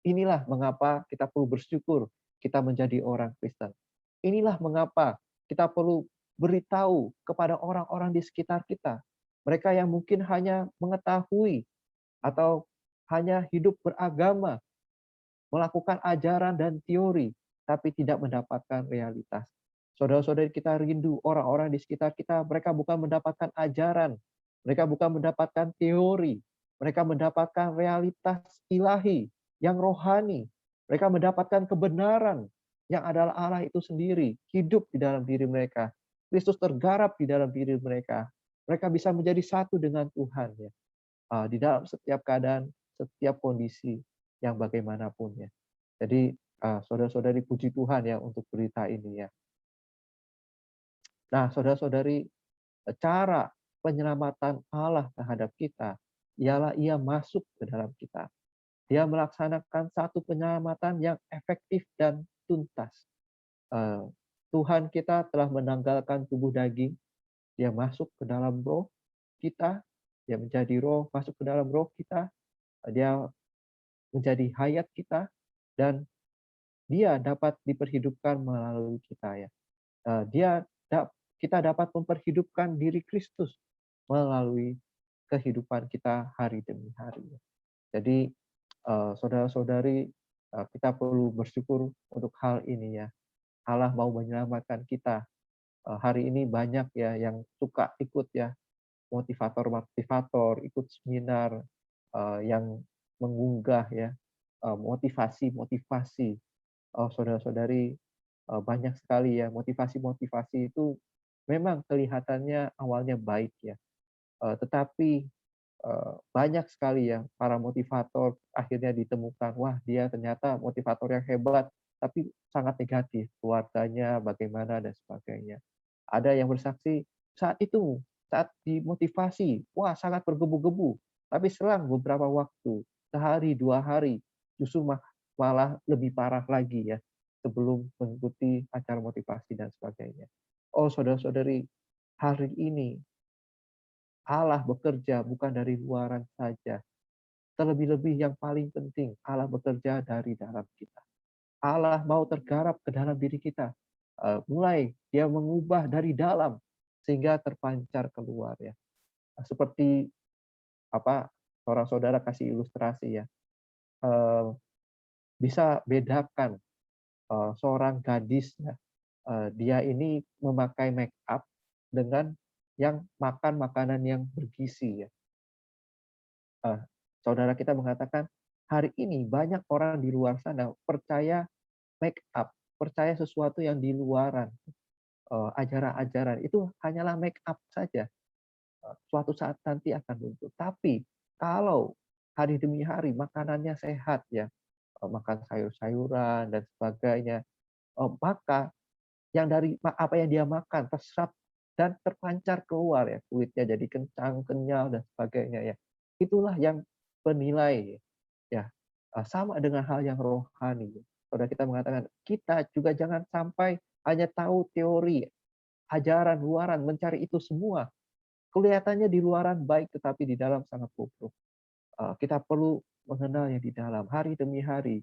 inilah mengapa kita perlu bersyukur kita menjadi orang Kristen. Inilah mengapa kita perlu beritahu kepada orang-orang di sekitar kita. Mereka yang mungkin hanya mengetahui atau hanya hidup beragama, melakukan ajaran dan teori, tapi tidak mendapatkan realitas. Saudara-saudari kita rindu orang-orang di sekitar kita, mereka bukan mendapatkan ajaran, mereka bukan mendapatkan teori, mereka mendapatkan realitas ilahi yang rohani, mereka mendapatkan kebenaran yang adalah Allah itu sendiri, hidup di dalam diri mereka. Kristus tergarap di dalam diri mereka. Mereka bisa menjadi satu dengan Tuhan ya. Di dalam setiap keadaan, setiap kondisi yang bagaimanapun ya. Jadi saudara-saudari puji Tuhan ya untuk berita ini ya. Nah, saudara-saudari, cara penyelamatan Allah terhadap kita ialah Ia masuk ke dalam kita. Dia melaksanakan satu penyelamatan yang efektif dan tuntas. Tuhan kita telah menanggalkan tubuh daging, Dia masuk ke dalam roh kita, Dia menjadi roh, masuk ke dalam roh kita, Dia menjadi hayat kita, dan Dia dapat diperhidupkan melalui kita ya. Dia kita dapat memperhidupkan diri Kristus melalui kehidupan kita hari demi hari. Jadi saudara-saudari, kita perlu bersyukur untuk hal ini ya. Allah mau menyelamatkan kita. Hari ini banyak ya yang suka ikut ya motivator-motivator, ikut seminar yang mengunggah ya motivasi-motivasi. Saudara-saudari, banyak sekali ya motivasi-motivasi itu memang kelihatannya awalnya baik ya, tetapi banyak sekali ya para motivator akhirnya ditemukan, wah dia ternyata motivator yang hebat, tapi sangat negatif, keluarganya bagaimana dan sebagainya. Ada yang bersaksi saat itu, saat dimotivasi, wah sangat bergebu-gebu, tapi selang beberapa waktu, sehari, 2 hari, justru malah lebih parah lagi ya, sebelum mengikuti acara motivasi dan sebagainya. Oh saudara-saudari, hari ini Allah bekerja bukan dari luaran saja. Terlebih-lebih yang paling penting, Allah bekerja dari dalam kita. Allah mau tergarap ke dalam diri kita. Mulai dia mengubah dari dalam sehingga terpancar keluar ya. Seperti apa seorang saudara kasih ilustrasi ya. Eh, Bisa bedakan seorang gadis ya. Dia ini memakai make up dengan yang makan makanan yang bergizi ya. Eh, Saudara kita mengatakan, hari ini banyak orang di luar sana percaya make up, percaya sesuatu yang di luaran, ajaran-ajaran itu hanyalah make up saja. Suatu saat nanti akan luntur. Tapi kalau hari demi hari makanannya sehat ya, makan sayur-sayuran dan sebagainya, maka yang dari apa yang dia makan terserap dan terpancar keluar ya, kulitnya jadi kencang, kenyal dan sebagainya ya. Itulah yang bernilai ya. Sama dengan hal yang rohani. Saudara kita mengatakan, kita juga jangan sampai hanya tahu teori, ajaran luaran, mencari itu semua. Kelihatannya di luaran baik, tetapi di dalam sangat bobrok. Kita perlu mengenal yang di dalam, hari demi hari.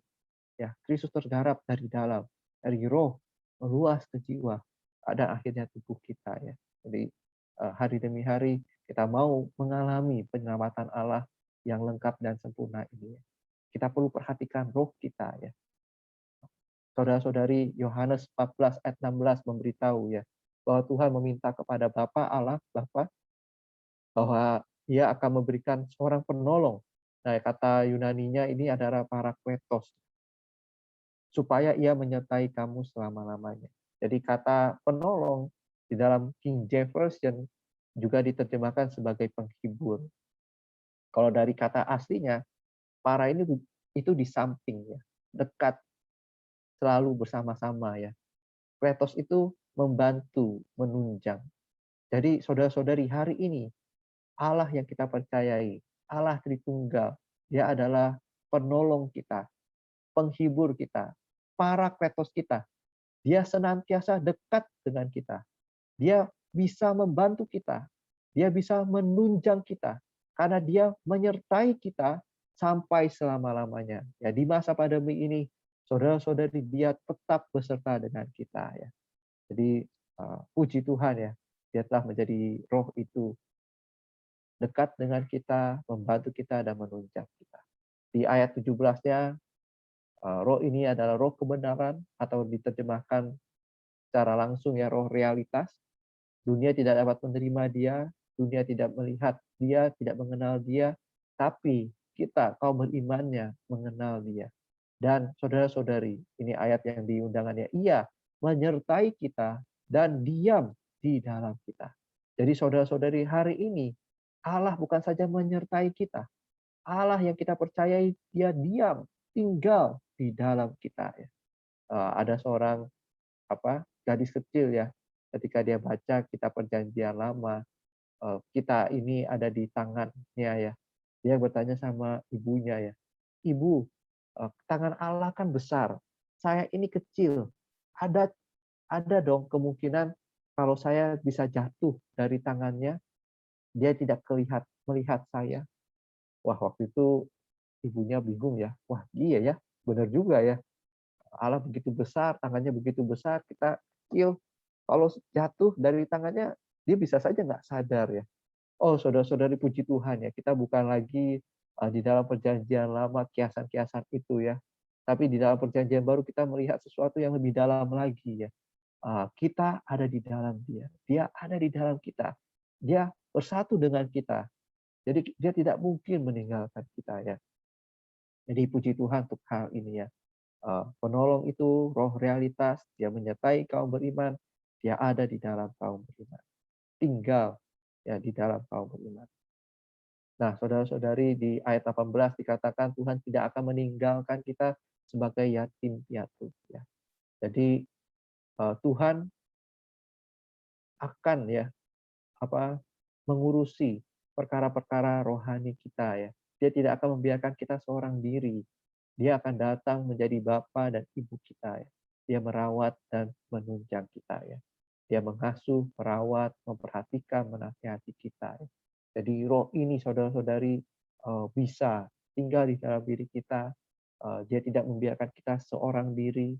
Ya, Kristus tergarap dari dalam, dari roh, meluas ke jiwa, ada akhirnya tubuh kita ya. Jadi hari demi hari kita mau mengalami penyelamatan Allah yang lengkap dan sempurna ini. Kita perlu perhatikan roh kita ya. Saudara-saudari, Yohanes 14 ayat 16 memberitahu ya bahwa Tuhan meminta kepada Bapa Allah, Bapa, bahwa Dia akan memberikan seorang penolong. Nah, kata Yunaninya ini adalah parakletos, supaya Ia menyertai kamu selama-lamanya. Jadi kata penolong di dalam King James Version juga diterjemahkan sebagai penghibur. Kalau dari kata aslinya, para ini itu di samping ya, dekat, selalu bersama-sama ya. Kletos itu membantu, menunjang. Jadi saudara-saudari, hari ini Allah yang kita percayai, Allah Tritunggal, Dia adalah penolong kita, penghibur kita, parakletos kita. Dia senantiasa dekat dengan kita. Dia bisa membantu kita. Dia bisa menunjang kita. Karena dia menyertai kita sampai selama-lamanya. Ya, di masa pandemi ini, saudara-saudari, dia tetap beserta dengan kita. Ya. Jadi, puji Tuhan ya, dia telah menjadi roh itu dekat dengan kita, membantu kita, dan menunjang kita. Di ayat 17-nya, roh ini adalah roh kebenaran, atau diterjemahkan secara langsung ya roh realitas. Dunia tidak dapat menerima dia, dunia tidak melihat dia, tidak mengenal dia, tapi kita kaum berimannya mengenal dia. Dan saudara-saudari, ini ayat yang di undangannya, ia menyertai kita dan diam di dalam kita. Jadi saudara-saudari, hari ini Allah bukan saja menyertai kita, Allah yang kita percayai dia diam, tinggal di dalam kita. Ada seorang gadis kecil ya, ketika dia baca kitab perjanjian lama, kita ini ada di tangannya ya. Dia bertanya sama ibunya ya, "Ibu, tangan Allah kan besar. Saya ini kecil. Ada ada dong kemungkinan kalau saya bisa jatuh dari tangannya, dia tidak melihat saya." Wah, waktu itu ibunya bingung ya. Wah, iya ya, benar juga ya. Allah begitu besar, tangannya begitu besar, kita kecil. Kalau jatuh dari tangannya, dia bisa saja nggak sadar ya. Oh, saudara-saudari, puji Tuhan ya, kita bukan lagi di dalam perjanjian lama kiasan-kiasan itu ya. Tapi di dalam perjanjian baru kita melihat sesuatu yang lebih dalam lagi ya. Kita ada di dalam dia. Dia ada di dalam kita. Dia bersatu dengan kita. Jadi dia tidak mungkin meninggalkan kita ya. Jadi puji Tuhan untuk hal ini ya. Penolong itu roh realitas, dia menyertai kaum beriman, dia ada di dalam kaum beriman. Tinggal ya di dalam kaum beriman. Nah, saudara-saudari, di ayat 18 dikatakan Tuhan tidak akan meninggalkan kita sebagai yatim piatu. Ya. Jadi Tuhan akan ya apa mengurusi perkara-perkara rohani kita ya. Dia tidak akan membiarkan kita seorang diri. Dia akan datang menjadi bapa dan ibu kita ya. Dia merawat dan menunjang kita ya. Dia mengasuh, merawat, memperhatikan, menasihati kita ya. Jadi roh ini saudara-saudari bisa tinggal di dalam diri kita. Dia tidak membiarkan kita seorang diri.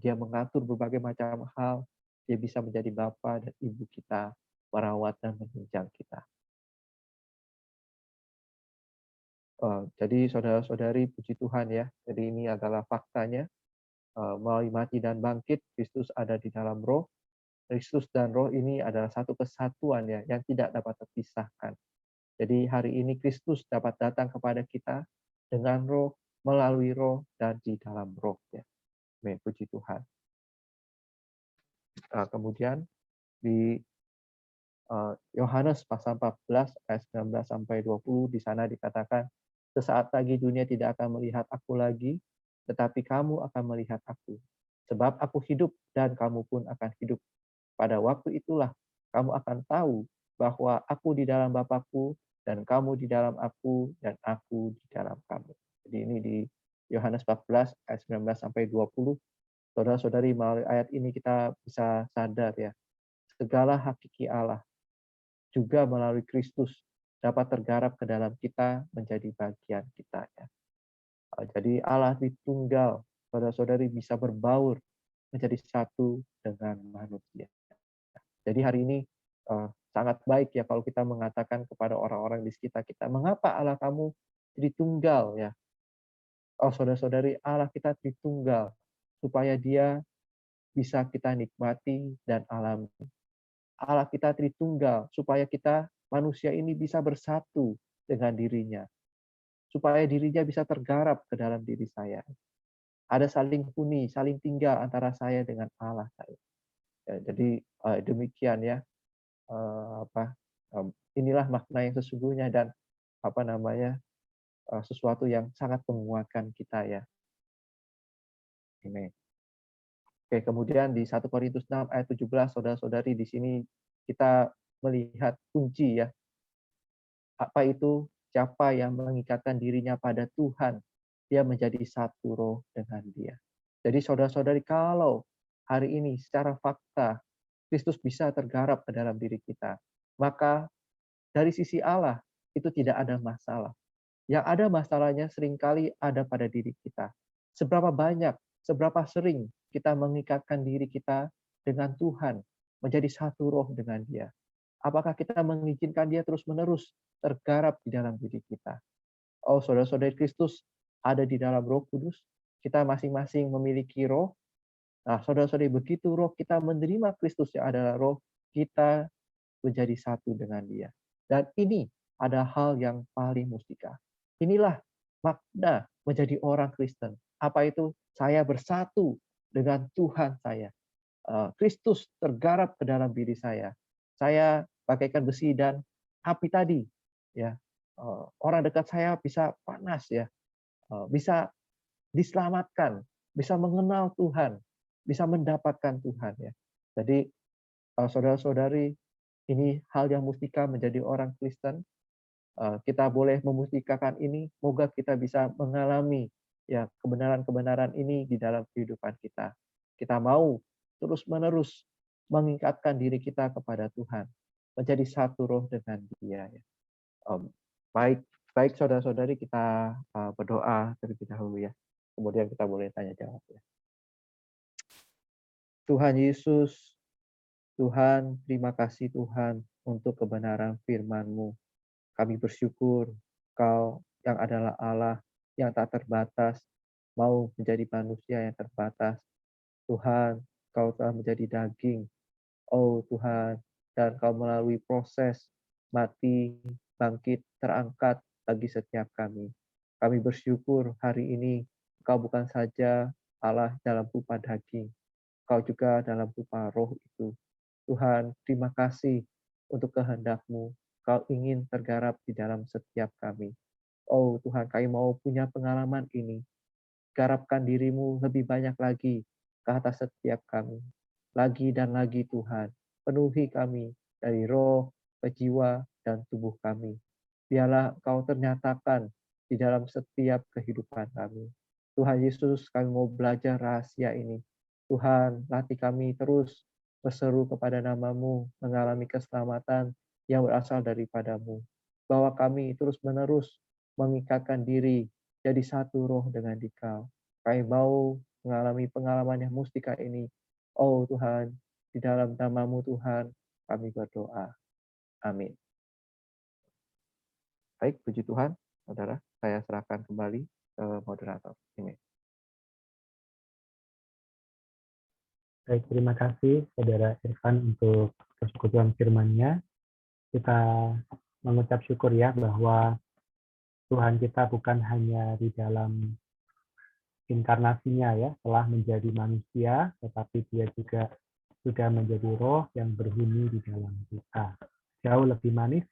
Dia mengatur berbagai macam hal. Dia bisa menjadi bapa dan ibu kita, merawat dan menunjang kita. Jadi saudara-saudari, puji Tuhan ya. Jadi ini adalah faktanya. Melalui mati dan bangkit, Kristus ada di dalam roh. Kristus dan roh ini adalah satu kesatuan ya, yang tidak dapat terpisahkan. Jadi hari ini Kristus dapat datang kepada kita dengan roh, melalui roh, dan di dalam roh ya. Amin, puji Tuhan. Kemudian di Yohanes pasal 14 ayat 19 sampai 20 di sana dikatakan, sesaat lagi dunia tidak akan melihat aku lagi, tetapi kamu akan melihat aku. Sebab aku hidup dan kamu pun akan hidup. Pada waktu itulah kamu akan tahu bahwa aku di dalam Bapakku dan kamu di dalam aku dan aku di dalam kamu. Jadi ini di Yohanes 14 ayat 19 sampai 20. Saudara-saudari, melalui ayat ini kita bisa sadar ya, segala hakiki Allah juga melalui Kristus dapat tergarap ke dalam kita menjadi bagian kita ya. Jadi Allah Tritunggal, saudara-saudari bisa berbaur menjadi satu dengan manusia. Jadi hari ini sangat baik ya kalau kita mengatakan kepada orang-orang di sekitar kita, mengapa Allah kamu Tritunggal ya? Oh saudara-saudari, Allah kita Tritunggal supaya Dia bisa kita nikmati dan alami. Allah kita Tritunggal, supaya kita manusia ini bisa bersatu dengan dirinya. Supaya dirinya bisa tergarap ke dalam diri saya. Ada saling huni, saling tinggal antara saya dengan Allah saya. Ya, jadi demikian ya. Inilah makna yang sesungguhnya dan sesuatu yang sangat menguatkan kita ya. Ini. Oke, kemudian di 1 Korintus 6 ayat 17, saudara-saudari, di sini kita melihat kunci ya. Apa itu? Siapa yang mengikatkan dirinya pada Tuhan, dia menjadi satu roh dengan Dia. Jadi saudara-saudari, kalau hari ini secara fakta Kristus bisa tergarap ke dalam diri kita, maka dari sisi Allah itu tidak ada masalah. Yang ada masalahnya seringkali ada pada diri kita. Seberapa banyak, seberapa sering kita mengikatkan diri kita dengan Tuhan, menjadi satu roh dengan Dia. Apakah kita mengizinkan Dia terus-menerus tergarap di dalam diri kita? Oh, saudara-saudari, Kristus ada di dalam Roh Kudus. Kita masing-masing memiliki roh. Nah, saudara-saudari, begitu roh kita menerima Kristus yang adalah roh, kita menjadi satu dengan Dia. Dan ini ada hal yang paling mustika. Inilah makna menjadi orang Kristen. Apa itu? Saya bersatu dengan Tuhan saya. Kristus tergarap ke dalam diri saya. Saya bagaikan besi dan api tadi. Ya, orang dekat saya bisa panas ya, bisa diselamatkan, bisa mengenal Tuhan, bisa mendapatkan Tuhan ya. Jadi saudara-saudari, ini hal yang mustika menjadi orang Kristen. Kita boleh memustikakan ini, moga kita bisa mengalami ya kebenaran-kebenaran ini di dalam kehidupan kita. Kita mau terus-menerus mengikatkan diri kita kepada Tuhan, menjadi satu roh dengan Dia. Ya. Baik, baik saudara-saudari, kita berdoa terlebih dahulu ya. Kemudian kita boleh tanya jawab ya. Tuhan Yesus, Tuhan, terima kasih Tuhan untuk kebenaran firman-Mu. Kami bersyukur Kau yang adalah Allah yang tak terbatas, mau menjadi manusia yang terbatas. Tuhan, Kau telah menjadi daging. Oh Tuhan, dan Kau melalui proses mati, bangkit, terangkat bagi setiap kami. Kami bersyukur hari ini Kau bukan saja Allah dalam rupa daging, Kau juga dalam rupa roh itu. Tuhan, terima kasih untuk kehendak-Mu. Kau ingin tergarap di dalam setiap kami. Oh Tuhan, kami mau punya pengalaman ini. Garapkan dirimu lebih banyak lagi ke atas setiap kami. Lagi dan lagi Tuhan, penuhi kami dari roh, ke jiwa, dan tubuh kami. Biarlah Kau ternyatakan di dalam setiap kehidupan kami. Tuhan Yesus, kami mau belajar rahasia ini. Tuhan, latih kami terus berseru kepada nama-Mu, mengalami keselamatan yang berasal daripadamu. Bahwa kami terus-menerus mengikatkan diri jadi satu roh dengan Dikau. Kami mau mengalami pengalaman yang mustika ini. Oh Tuhan, di dalam nama-Mu Tuhan, kami berdoa. Amin. Baik, puji Tuhan, saudara. Saya serahkan kembali ke moderator. Ini. Baik, terima kasih Saudara Irfan untuk persekutuan firman-Nya. Kita mengucap syukur ya bahwa Tuhan kita bukan hanya di dalam inkarnasinya ya, telah menjadi manusia, tetapi dia juga sudah menjadi roh yang berhuni di dalam kita. Jauh lebih manis,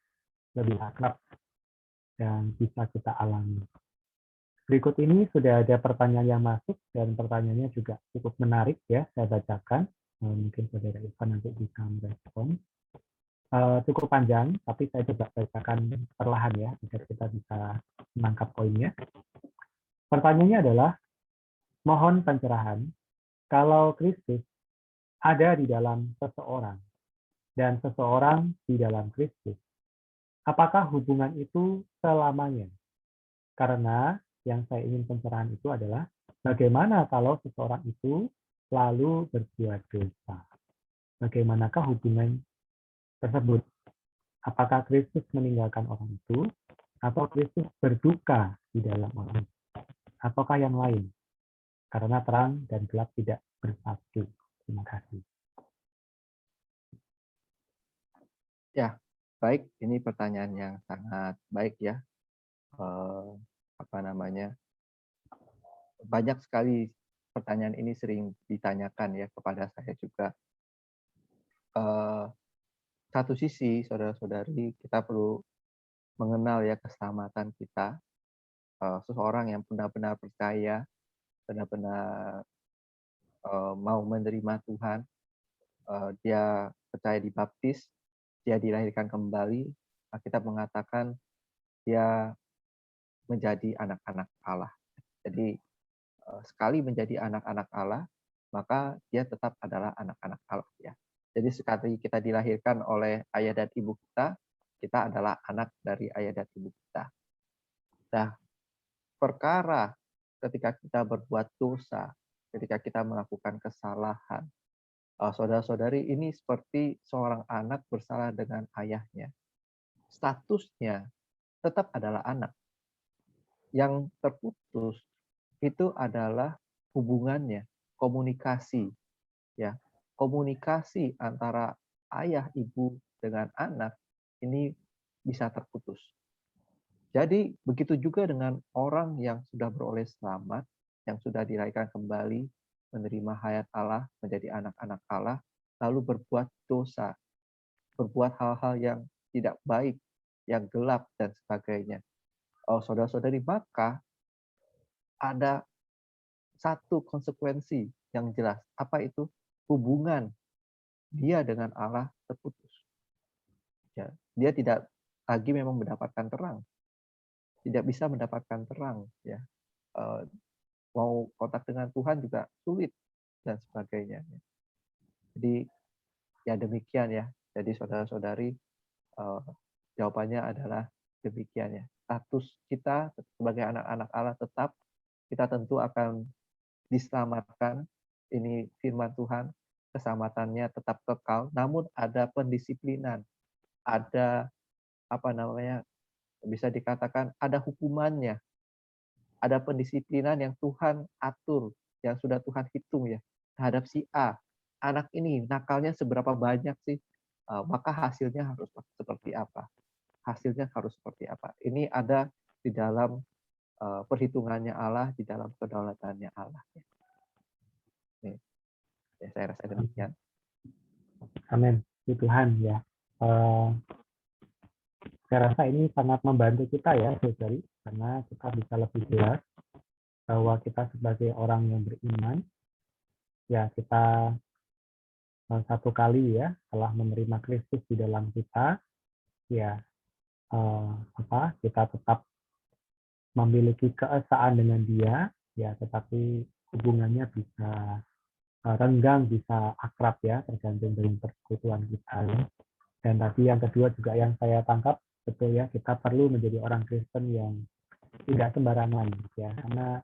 lebih akrab, dan bisa kita alami. Berikut ini sudah ada pertanyaan yang masuk, dan pertanyaannya juga cukup menarik ya, saya bacakan. Mungkin Saudara Irfan nanti bisa merespon. Cukup panjang, tapi saya coba bacakan perlahan ya, agar kita bisa menangkap poinnya. Pertanyaannya adalah, mohon pencerahan, kalau Kristus ada di dalam seseorang, dan seseorang di dalam Kristus, apakah hubungan itu selamanya? Karena yang saya ingin pencerahan itu adalah bagaimana kalau seseorang itu lalu berbuat dosa? Bagaimanakah hubungan tersebut? Apakah Kristus meninggalkan orang itu? Atau Kristus berduka di dalam orang itu? Ataukah yang lain? Karena terang dan gelap tidak bersatu. Terima kasih. Ya, baik. Ini pertanyaan yang sangat baik ya. Apa namanya? Banyak sekali pertanyaan ini sering ditanyakan ya kepada saya juga. Satu sisi, saudara-saudari, kita perlu mengenal ya keselamatan kita. Seseorang yang benar-benar percaya, benar-benar mau menerima Tuhan, dia percaya dibaptis, dia dilahirkan kembali, kita mengatakan dia menjadi anak-anak Allah. Jadi sekali menjadi anak-anak Allah, maka dia tetap adalah anak-anak Allah ya. Jadi sekali kita dilahirkan oleh ayah dan ibu kita adalah anak dari ayah dan ibu kita. Nah, perkara ketika kita berbuat dosa, ketika kita melakukan kesalahan, saudara-saudari, ini seperti seorang anak bersalah dengan ayahnya. Statusnya tetap adalah anak. Yang terputus itu adalah hubungannya, komunikasi. Ya, komunikasi antara ayah ibu dengan anak ini bisa terputus. Jadi begitu juga dengan orang yang sudah beroleh selamat, yang sudah dilahirkan kembali, menerima hayat Allah, menjadi anak-anak Allah, lalu berbuat dosa, berbuat hal-hal yang tidak baik, yang gelap, dan sebagainya. Oh, saudara-saudari, maka ada satu konsekuensi yang jelas. Apa itu? Hubungan dia dengan Allah terputus. Ya, dia tidak lagi memang mendapatkan terang, tidak bisa mendapatkan terang. Ya, mau kontak dengan Tuhan juga sulit dan sebagainya. Jadi ya demikian ya. Jadi saudara-saudari, jawabannya adalah demikian ya. Status kita sebagai anak-anak Allah tetap, kita tentu akan diselamatkan. Ini firman Tuhan, keselamatannya tetap kekal, namun ada pendisiplinan, ada apa namanya, bisa dikatakan ada hukumannya, ada pendisiplinan yang Tuhan atur, yang sudah Tuhan hitung ya terhadap si A. Anak ini nakalnya seberapa banyak sih? Maka hasilnya harus seperti apa? Hasilnya harus seperti apa? Ini ada di dalam perhitungannya Allah, di dalam kedaulatannya Allah. Nih, ya, saya rasa demikian. Amin. Puji Tuhan ya. Saya rasa ini sangat membantu kita ya, saudari, karena kita bisa lebih jelas bahwa kita sebagai orang yang beriman, ya kita satu kali ya telah menerima Kristus di dalam kita, ya kita tetap memiliki keesaan dengan Dia, ya tetapi hubungannya bisa renggang, bisa akrab ya, tergantung dengan persekutuan kita. Ya. Dan tadi yang kedua juga yang saya tangkap betul ya, kita perlu menjadi orang Kristen yang tidak sembarangan ya, karena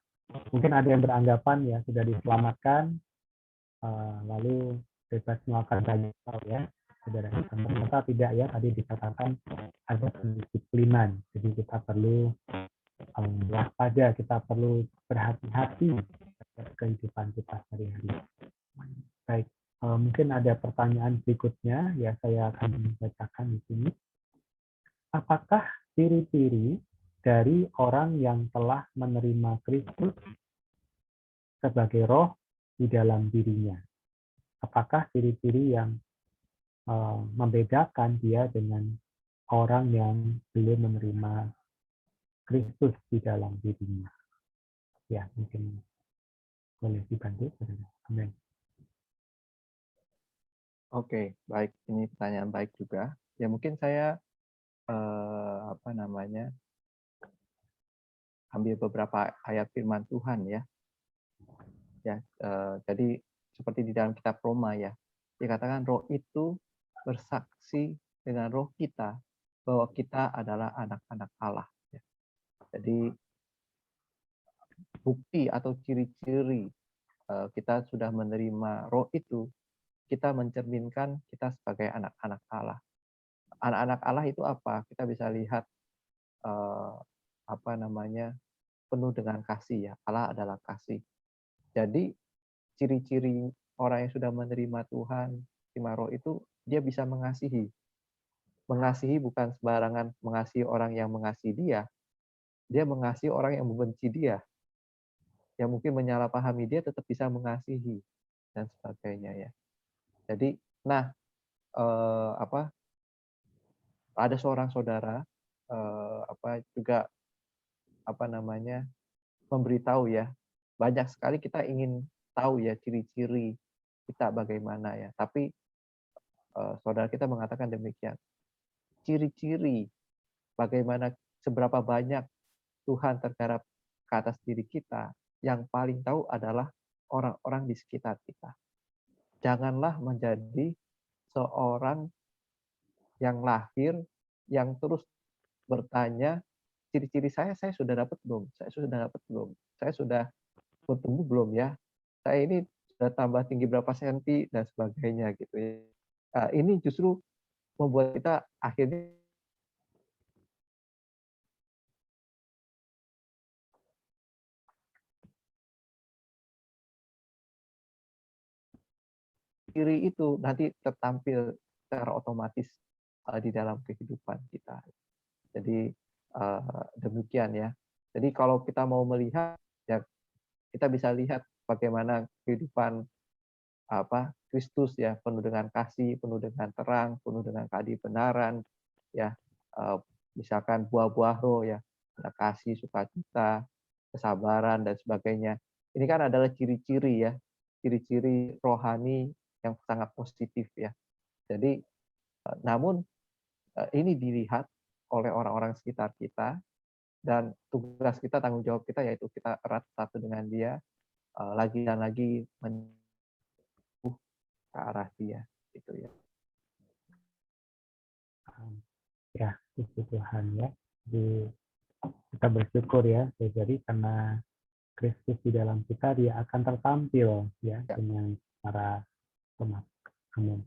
mungkin ada yang beranggapan ya sudah diselamatkan lalu bebas melakukan banyak hal ya, saudara. Ternyata tidak ya, tadi dikatakan ada pendisiplinan, jadi kita perlu waspada, kita perlu berhati-hati terhadap kehidupan kita sehari-hari. Baik, mungkin ada pertanyaan berikutnya ya, saya akan bacakan di sini. Apakah ciri-ciri dari orang yang telah menerima Kristus sebagai roh di dalam dirinya? Apakah ciri-ciri yang membedakan dia dengan orang yang belum menerima Kristus di dalam dirinya? Ya, mungkin boleh dibantu. Amin. Oke, baik. Ini pertanyaan baik juga. Ya mungkin saya ambil beberapa ayat firman Tuhan ya. Ya, jadi seperti di dalam kitab Roma ya, dikatakan roh itu bersaksi dengan roh kita bahwa kita adalah anak-anak Allah. Ya. Jadi bukti atau ciri-ciri kita sudah menerima roh itu, kita mencerminkan kita sebagai anak-anak Allah. Anak-anak Allah itu apa? Kita bisa lihat penuh dengan kasih ya. Allah adalah kasih. Jadi ciri-ciri orang yang sudah menerima Tuhan, terima roh itu dia bisa mengasihi. Mengasihi bukan sembarangan mengasihi orang yang mengasihi dia. Dia mengasihi orang yang membenci dia. Yang mungkin menyalahpahami dia tetap bisa mengasihi dan sebagainya ya. Jadi, nah ada seorang saudara juga memberitahu ya, banyak sekali kita ingin tahu ya ciri-ciri kita bagaimana ya, tapi saudara kita mengatakan demikian, ciri-ciri bagaimana seberapa banyak Tuhan tergarap ke atas diri kita, yang paling tahu adalah orang-orang di sekitar kita. Janganlah menjadi seorang yang lahir, yang terus bertanya, ciri-ciri saya sudah dapat belum? Saya sudah dapat belum? Saya sudah bertumbuh belum ya? Saya ini sudah tambah tinggi berapa senti dan sebagainya gitu ya. Ini justru membuat kita akhirnya ciri itu nanti tertampil secara otomatis di dalam kehidupan kita. Jadi demikian ya. Jadi kalau kita mau melihat ya kita bisa lihat bagaimana kehidupan Kristus ya, penuh dengan kasih, penuh dengan terang, penuh dengan kebenaran ya. Misalkan buah-buah roh ya, ada kasih, sukacita, kesabaran dan sebagainya. Ini kan adalah ciri-ciri ya, ciri-ciri rohani yang sangat positif ya. Jadi namun ini dilihat oleh orang-orang sekitar kita, dan tugas kita, tanggung jawab kita yaitu kita erat satu dengan dia, lagi dan lagi ke arah dia gitu ya. Ya, puji Tuhan ya. Jadi kita bersyukur ya, jadi karena Kristus di dalam kita, dia akan tertampil ya dengan cara Amin.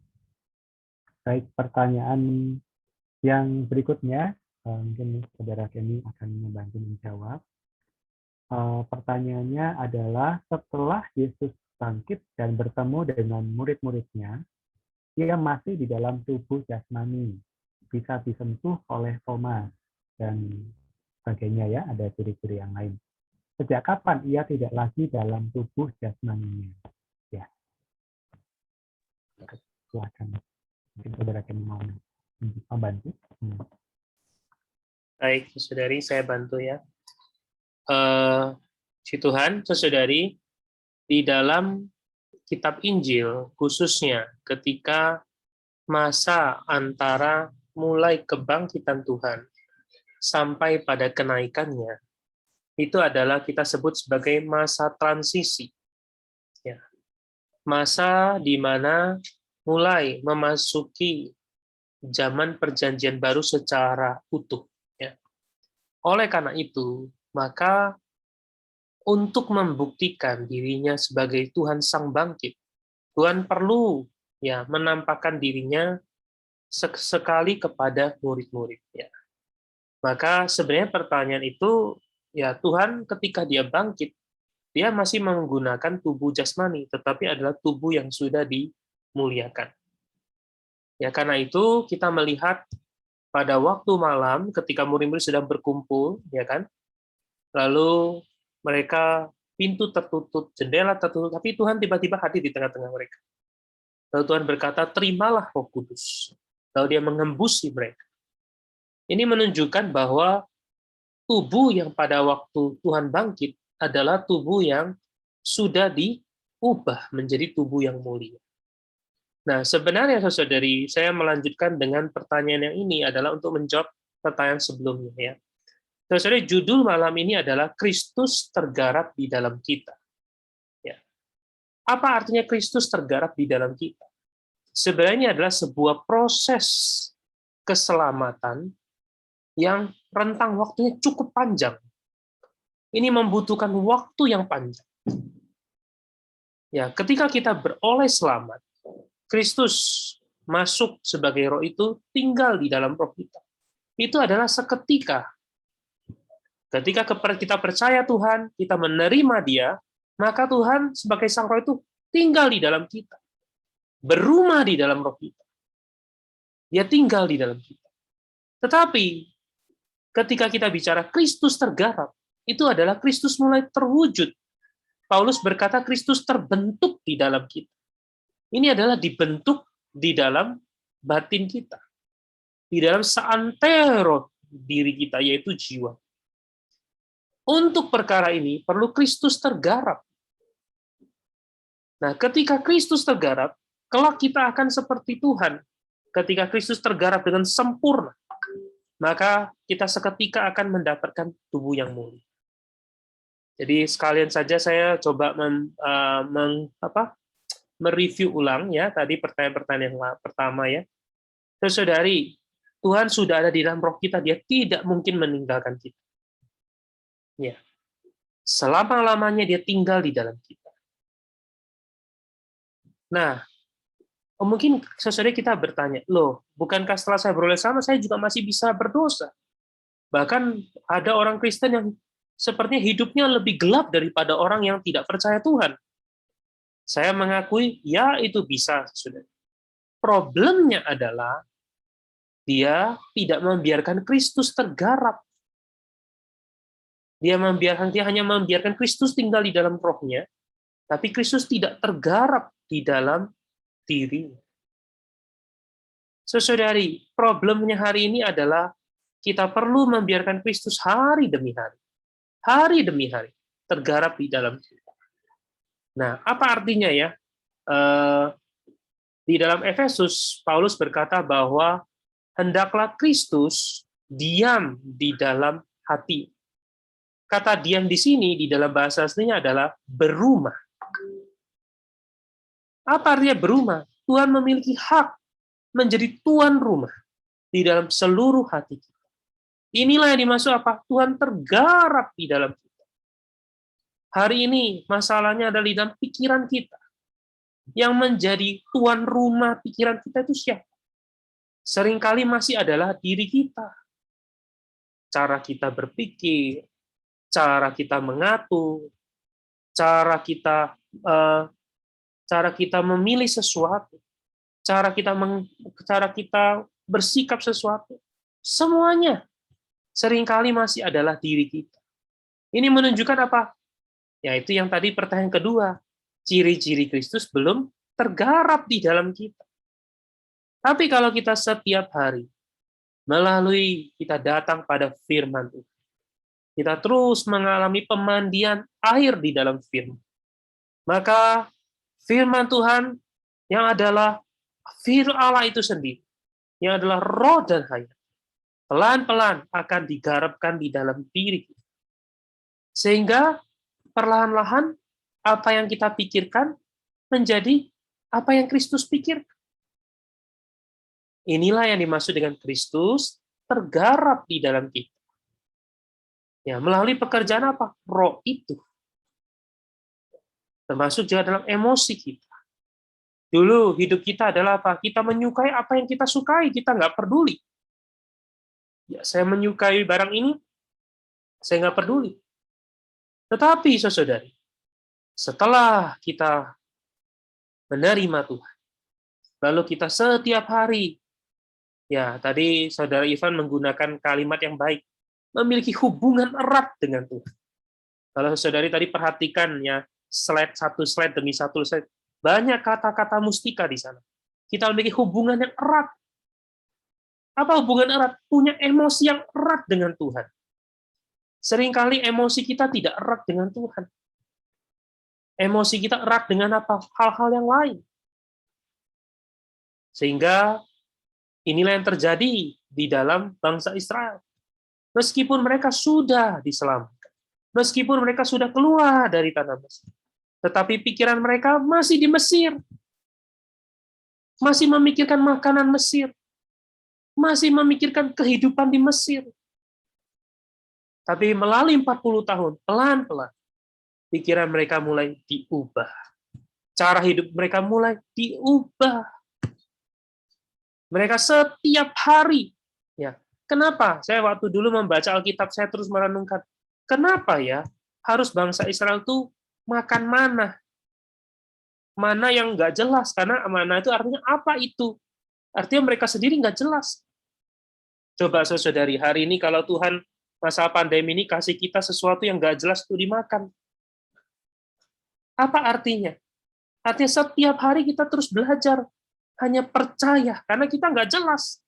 Baik, pertanyaan yang berikutnya, mungkin saudara Kenny akan membantu menjawab. Pertanyaannya adalah, setelah Yesus bangkit dan bertemu dengan murid-muridnya, dia masih di dalam tubuh jasmani, bisa disentuh oleh Thomas, dan sebagainya ya, ada ciri-ciri yang lain. Sejak kapan ia tidak lagi dalam tubuh jasmaninya? Ya, silakan. Mungkin saudara Kenny mau membantu. Baik, saudari, saya bantu ya. Si Tuhan, saudari, di dalam kitab Injil, khususnya ketika masa antara mulai kebangkitan Tuhan sampai pada kenaikannya, itu adalah kita sebut sebagai masa transisi. Ya. Masa di mana mulai memasuki zaman perjanjian baru secara utuh. Ya. Oleh karena itu, maka untuk membuktikan dirinya sebagai Tuhan Sang Bangkit, Tuhan perlu ya menampakkan dirinya sekali kepada murid-murid. Ya. Maka sebenarnya pertanyaan itu, ya Tuhan ketika dia bangkit, dia masih menggunakan tubuh jasmani, tetapi adalah tubuh yang sudah dimuliakan. Ya, karena itu kita melihat pada waktu malam ketika murid-murid sedang berkumpul, ya kan, lalu mereka pintu tertutup, jendela tertutup, tapi Tuhan tiba-tiba hadir di tengah-tengah mereka. Lalu Tuhan berkata, terimalah Roh Kudus. Lalu dia mengembusi mereka. Ini menunjukkan bahwa tubuh yang pada waktu Tuhan bangkit adalah tubuh yang sudah diubah menjadi tubuh yang mulia. Nah, sebenarnya saudari, saya melanjutkan dengan pertanyaan yang ini adalah untuk menjawab pertanyaan sebelumnya ya. Saudari, judul malam ini adalah Kristus tergarap di dalam kita. Ya. Apa artinya Kristus tergarap di dalam kita? Sebenarnya adalah sebuah proses keselamatan yang rentang waktunya cukup panjang. Ini membutuhkan waktu yang panjang. Ya, ketika kita beroleh selamat, Kristus masuk sebagai roh itu tinggal di dalam roh kita. Itu adalah seketika. Ketika kita percaya Tuhan, kita menerima Dia, maka Tuhan sebagai sang roh itu tinggal di dalam kita. Berumah di dalam roh kita. Dia tinggal di dalam kita. Tetapi ketika kita bicara Kristus tergarap, itu adalah Kristus mulai terwujud. Paulus berkata Kristus terbentuk di dalam kita. Ini adalah dibentuk di dalam batin kita. Di dalam seantero diri kita, yaitu jiwa. Untuk perkara ini, perlu Kristus tergarap. Nah, ketika Kristus tergarap, kelak kita akan seperti Tuhan. Ketika Kristus tergarap dengan sempurna, maka kita seketika akan mendapatkan tubuh yang mulia. Jadi sekalian saja saya coba mereview ulang ya tadi pertanyaan-pertanyaan yang pertama ya. Saudari, Tuhan sudah ada di dalam roh kita, Dia tidak mungkin meninggalkan kita. Ya. Selama-lamanya Dia tinggal di dalam kita. Nah, mungkin saudari kita bertanya, loh, bukankah setelah saya beroleh sama saya juga masih bisa berdosa? Bahkan ada orang Kristen yang sepertinya hidupnya lebih gelap daripada orang yang tidak percaya Tuhan. Saya mengakui, ya itu bisa, saudara. Problemnya adalah dia tidak membiarkan Kristus tergarap. Dia hanya membiarkan Kristus tinggal di dalam rohnya, tapi Kristus tidak tergarap di dalam dirinya. Saudari, problemnya hari ini adalah kita perlu membiarkan Kristus hari demi hari tergarap di dalam kita. Nah, apa artinya ya? Di dalam Efesus, Paulus berkata bahwa hendaklah Kristus diam di dalam hati. Kata diam di sini, di dalam bahasa aslinya adalah berumah. Apa artinya berumah? Tuhan memiliki hak menjadi tuan rumah di dalam seluruh hati kita. Inilah yang dimaksud apa? Tuhan tergarap di dalam kita. Hari ini masalahnya adalah di dalam pikiran kita. Yang menjadi tuan rumah pikiran kita itu siapa? Seringkali masih adalah diri kita. Cara kita berpikir, cara kita mengatur, cara kita memilih sesuatu, cara kita bersikap sesuatu, semuanya seringkali masih adalah diri kita. Ini menunjukkan apa? Yaitu yang tadi pertanyaan kedua, ciri-ciri Kristus belum tergarap di dalam kita. Tapi kalau kita setiap hari melalui kita datang pada firman Tuhan. Kita terus mengalami pemandian air di dalam firman. Maka firman Tuhan yang adalah firman Allah itu sendiri, yang adalah roh dan hayat, pelan-pelan akan digarapkan di dalam diri kita. Sehingga perlahan-lahan apa yang kita pikirkan menjadi apa yang Kristus pikirkan. Inilah yang dimaksud dengan Kristus tergarap di dalam kita. Ya, melalui pekerjaan apa? Roh itu. Termasuk juga dalam emosi kita. Dulu hidup kita adalah apa? Kita menyukai apa yang kita sukai, kita nggak peduli. Ya, saya menyukai barang ini, saya nggak peduli. Tetapi, saudari, setelah kita menerima Tuhan, lalu kita setiap hari, ya tadi saudara Ivan menggunakan kalimat yang baik, memiliki hubungan erat dengan Tuhan. Kalau saudari tadi perhatikan ya, satu slide demi satu slide, banyak kata-kata mustika di sana. Kita memiliki hubungan yang erat. Apa hubungan erat? Punya emosi yang erat dengan Tuhan. Seringkali emosi kita tidak erat dengan Tuhan. Emosi kita erat dengan apa? Hal-hal yang lain. Sehingga inilah yang terjadi di dalam bangsa Israel. Meskipun mereka sudah diselamatkan, meskipun mereka sudah keluar dari tanah Mesir, tetapi pikiran mereka masih di Mesir, masih memikirkan makanan Mesir, masih memikirkan kehidupan di Mesir. Tapi melalui 40 tahun, pelan-pelan, pikiran mereka mulai diubah. Cara hidup mereka mulai diubah. Mereka setiap hari, ya. Kenapa? Saya waktu dulu membaca Alkitab, saya terus merenungkan, kenapa ya harus bangsa Israel itu makan mana? Mana yang nggak jelas, karena mana itu artinya apa itu? Artinya mereka sendiri nggak jelas. Coba saudari, hari ini kalau Tuhan masa pandemi ini kasih kita sesuatu yang nggak jelas untuk dimakan. Apa artinya? Artinya setiap hari kita terus belajar, hanya percaya, karena kita nggak jelas.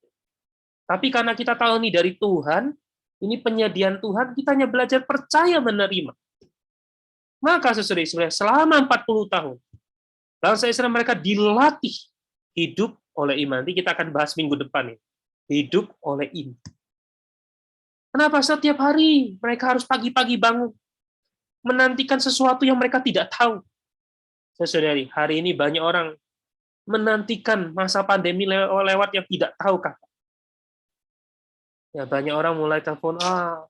Tapi karena kita tahu ini dari Tuhan, ini penyediaan Tuhan, kita hanya belajar percaya menerima. Maka saudara-saudara, selama 40 tahun, bangsa Israel mereka dilatih hidup oleh iman. Nanti kita akan bahas minggu depan ini. Hidup oleh iman. Kenapa setiap hari mereka harus pagi-pagi bangun, menantikan sesuatu yang mereka tidak tahu? Saudari, hari ini banyak orang menantikan masa pandemi lewat yang tidak tahu kapan. Ya, banyak orang mulai telepon,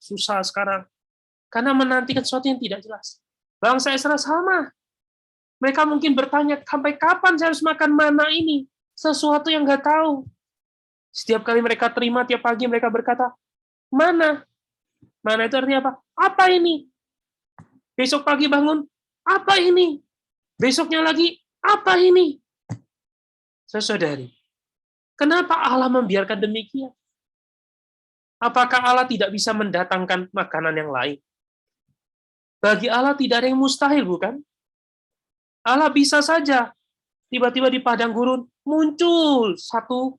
susah sekarang. Karena menantikan sesuatu yang tidak jelas. Bangsa Israel sama. Mereka mungkin bertanya, sampai kapan saya harus makan mana ini? Sesuatu yang nggak tahu. Setiap kali mereka terima, tiap pagi mereka berkata, mana? Mana itu artinya apa? Apa ini? Besok pagi bangun, apa ini? Besoknya lagi, apa ini? Saudari, kenapa Allah membiarkan demikian? Apakah Allah tidak bisa mendatangkan makanan yang lain? Bagi Allah tidak ada yang mustahil, bukan? Allah bisa saja tiba-tiba di padang gurun muncul satu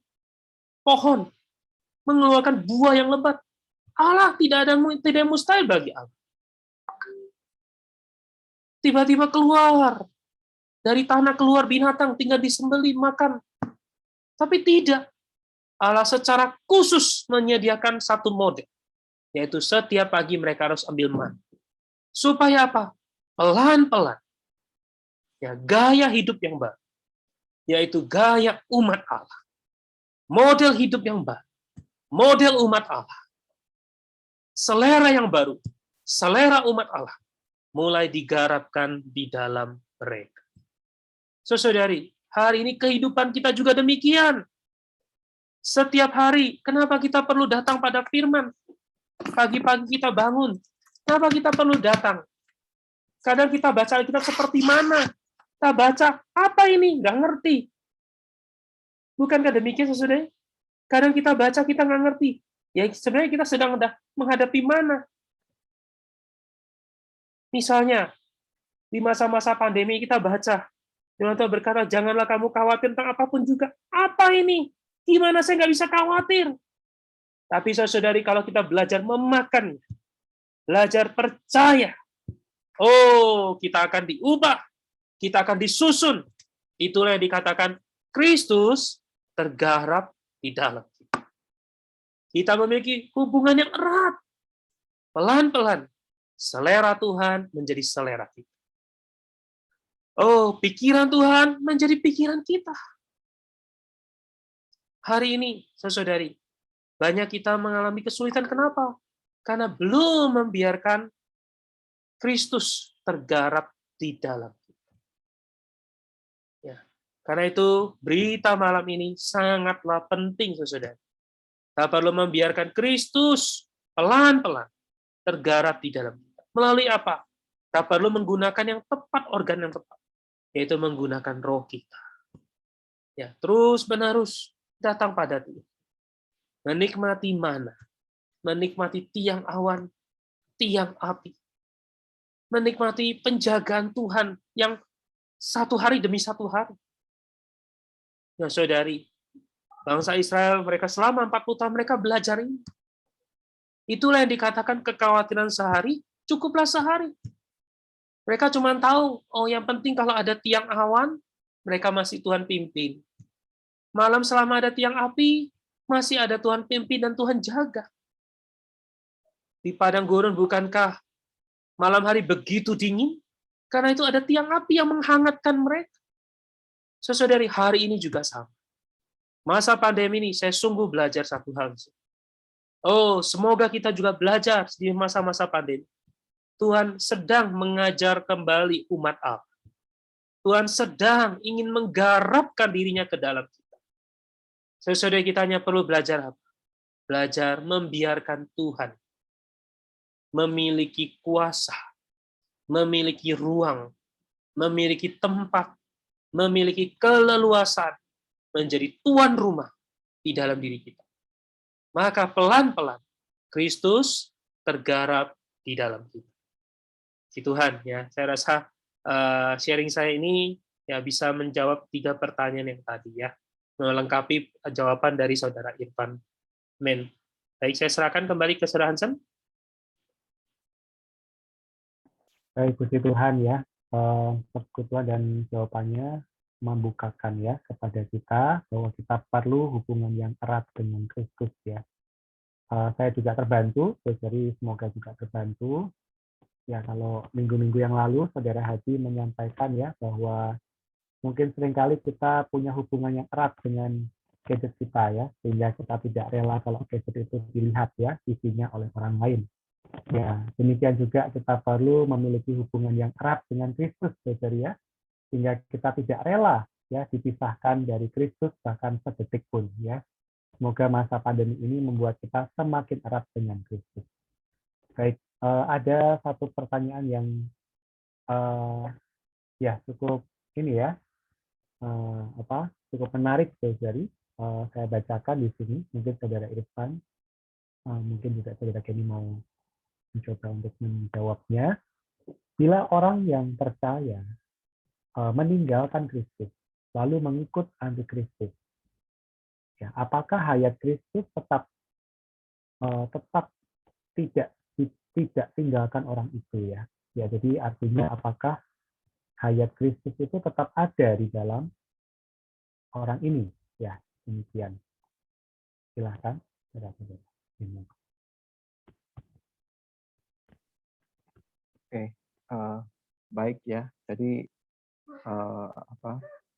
pohon mengeluarkan buah yang lebat. Allah tidak mustahil bagi Allah. Tiba-tiba keluar dari tanah, keluar binatang, tinggal disembelih makan. Tapi tidak. Allah secara khusus menyediakan satu model, yaitu setiap pagi mereka harus ambil mana. Supaya apa? Pelan-pelan. Ya, gaya hidup yang baru, yaitu gaya umat Allah. Model hidup yang baru. Model umat Allah. Selera yang baru. Selera umat Allah. Mulai digarapkan di dalam mereka. Saudari, hari ini kehidupan kita juga demikian. Setiap hari, kenapa kita perlu datang pada firman? Pagi-pagi kita bangun, kenapa kita perlu datang? Kadang kita baca Alkitab seperti mana? Kita baca, apa ini? Nggak ngerti. Bukankah demikian, saudara? Kadang kita baca, kita nggak ngerti. Ya, sebenarnya kita sedang menghadapi mana? Misalnya, di masa-masa pandemi kita baca, Tuhan berkata, janganlah kamu khawatir tentang apapun juga. Apa ini? Gimana saya nggak bisa khawatir? Tapi saudari, kalau kita belajar memakan, belajar percaya, kita akan diubah, kita akan disusun. Itulah yang dikatakan Kristus tergarap di dalam kita. Kita memiliki hubungan yang erat. Pelan-pelan, selera Tuhan menjadi selera kita. Pikiran Tuhan menjadi pikiran kita. Hari ini, saudari, banyak kita mengalami kesulitan. Kenapa? Karena belum membiarkan Kristus tergarap di dalam kita. Ya. Karena itu, berita malam ini sangatlah penting, saudara. Kita perlu membiarkan Kristus pelan-pelan tergarap di dalam kita. Melalui apa? Kita perlu menggunakan yang tepat, organ yang tepat, yaitu menggunakan roh kita. Ya, terus-menerus datang pada Dia. Menikmati mana? Menikmati tiang awan, tiang api. Menikmati penjagaan Tuhan yang satu hari demi satu hari. Nah, saudari, bangsa Israel, mereka selama 40 tahun mereka belajar ini. Itulah yang dikatakan kekhawatiran sehari, cukuplah sehari. Mereka cuma tahu, yang penting kalau ada tiang awan, mereka masih Tuhan pimpin. Malam selama ada tiang api, masih ada Tuhan pimpin dan Tuhan jaga. Di padang gurun bukankah malam hari begitu dingin? Karena itu ada tiang api yang menghangatkan mereka. Saudari, hari ini juga sama. Masa pandemi ini, saya sungguh belajar satu hal. Semoga kita juga belajar di masa-masa pandemi. Tuhan sedang mengajar kembali umat Allah. Tuhan sedang ingin menggarapkan dirinya ke dalam kita. Saudara, kita hanya perlu belajar apa? Belajar membiarkan Tuhan memiliki kuasa, memiliki ruang, memiliki tempat, memiliki keleluasan, menjadi tuan rumah di dalam diri kita. Maka pelan-pelan Kristus tergarap di dalam kita. Si Tuhan, ya, saya rasa sharing saya ini ya bisa menjawab 3 pertanyaan yang tadi, ya, melengkapi jawaban dari saudara Irfan. Amin. Baik, saya serahkan kembali ke saudara Hansen. Baik, puji Tuhan, ya, persekutuan dan jawabannya membukakan, ya, kepada kita bahwa kita perlu hubungan yang erat dengan Kristus, ya. Saya juga terbantu, jadi semoga juga terbantu. Ya, kalau minggu-minggu yang lalu saudara Haji menyampaikan, ya, bahwa mungkin seringkali kita punya hubungan yang erat dengan gadget kita, ya, sehingga kita tidak rela kalau gadget itu dilihat, ya, isinya oleh orang lain. Ya, demikian juga kita perlu memiliki hubungan yang erat dengan Kristus, saudara, ya, sehingga kita tidak rela, ya, dipisahkan dari Kristus bahkan sedetik pun, ya. Semoga masa pandemi ini membuat kita semakin erat dengan Kristus. Baik, ada satu pertanyaan yang ya cukup ini, ya, cukup menarik, saudari. Saya bacakan di sini, mungkin saudara Irfan, mungkin juga saudara Kenny mau mencoba untuk menjawabnya. Bila orang yang percaya meninggalkan Kristus, lalu mengikut antikristus, ya, apakah hayat Kristus tetap tidak tinggalkan orang itu, ya? Ya, jadi artinya apakah hayat Kristus itu tetap ada di dalam orang ini, ya, demikian. Silakan, saudara-saudara. Oke, baik, ya. Jadi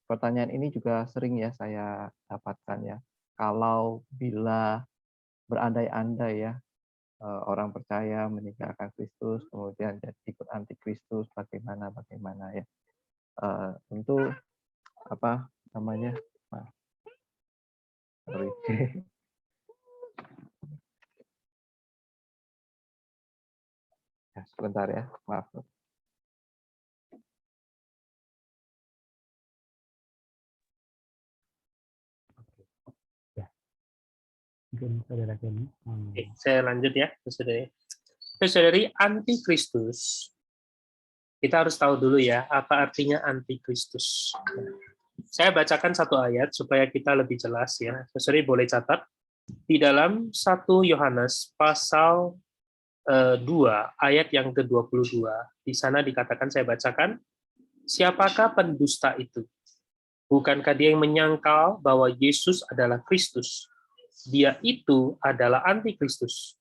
pertanyaan ini juga sering, ya, saya dapatkan, ya. Kalau bila berandai-andai, ya, orang percaya meninggalkan Kristus, kemudian ikut antikristus, bagaimana, ya. Tentu sorry. Ya, sebentar, ya, maaf. Mungkin saudara Kenny. Oke, saya lanjut, ya, saudari. Saudari, antikristus. Kita harus tahu dulu, ya, apa artinya antikristus. Saya bacakan satu ayat supaya kita lebih jelas, ya. Saudari boleh catat. di dalam 1 Yohanes pasal 2 ayat yang ke-22. Di sana dikatakan, saya bacakan, siapakah pendusta itu? Bukankah dia yang menyangkal bahwa Yesus adalah Kristus? Dia itu adalah antikristus,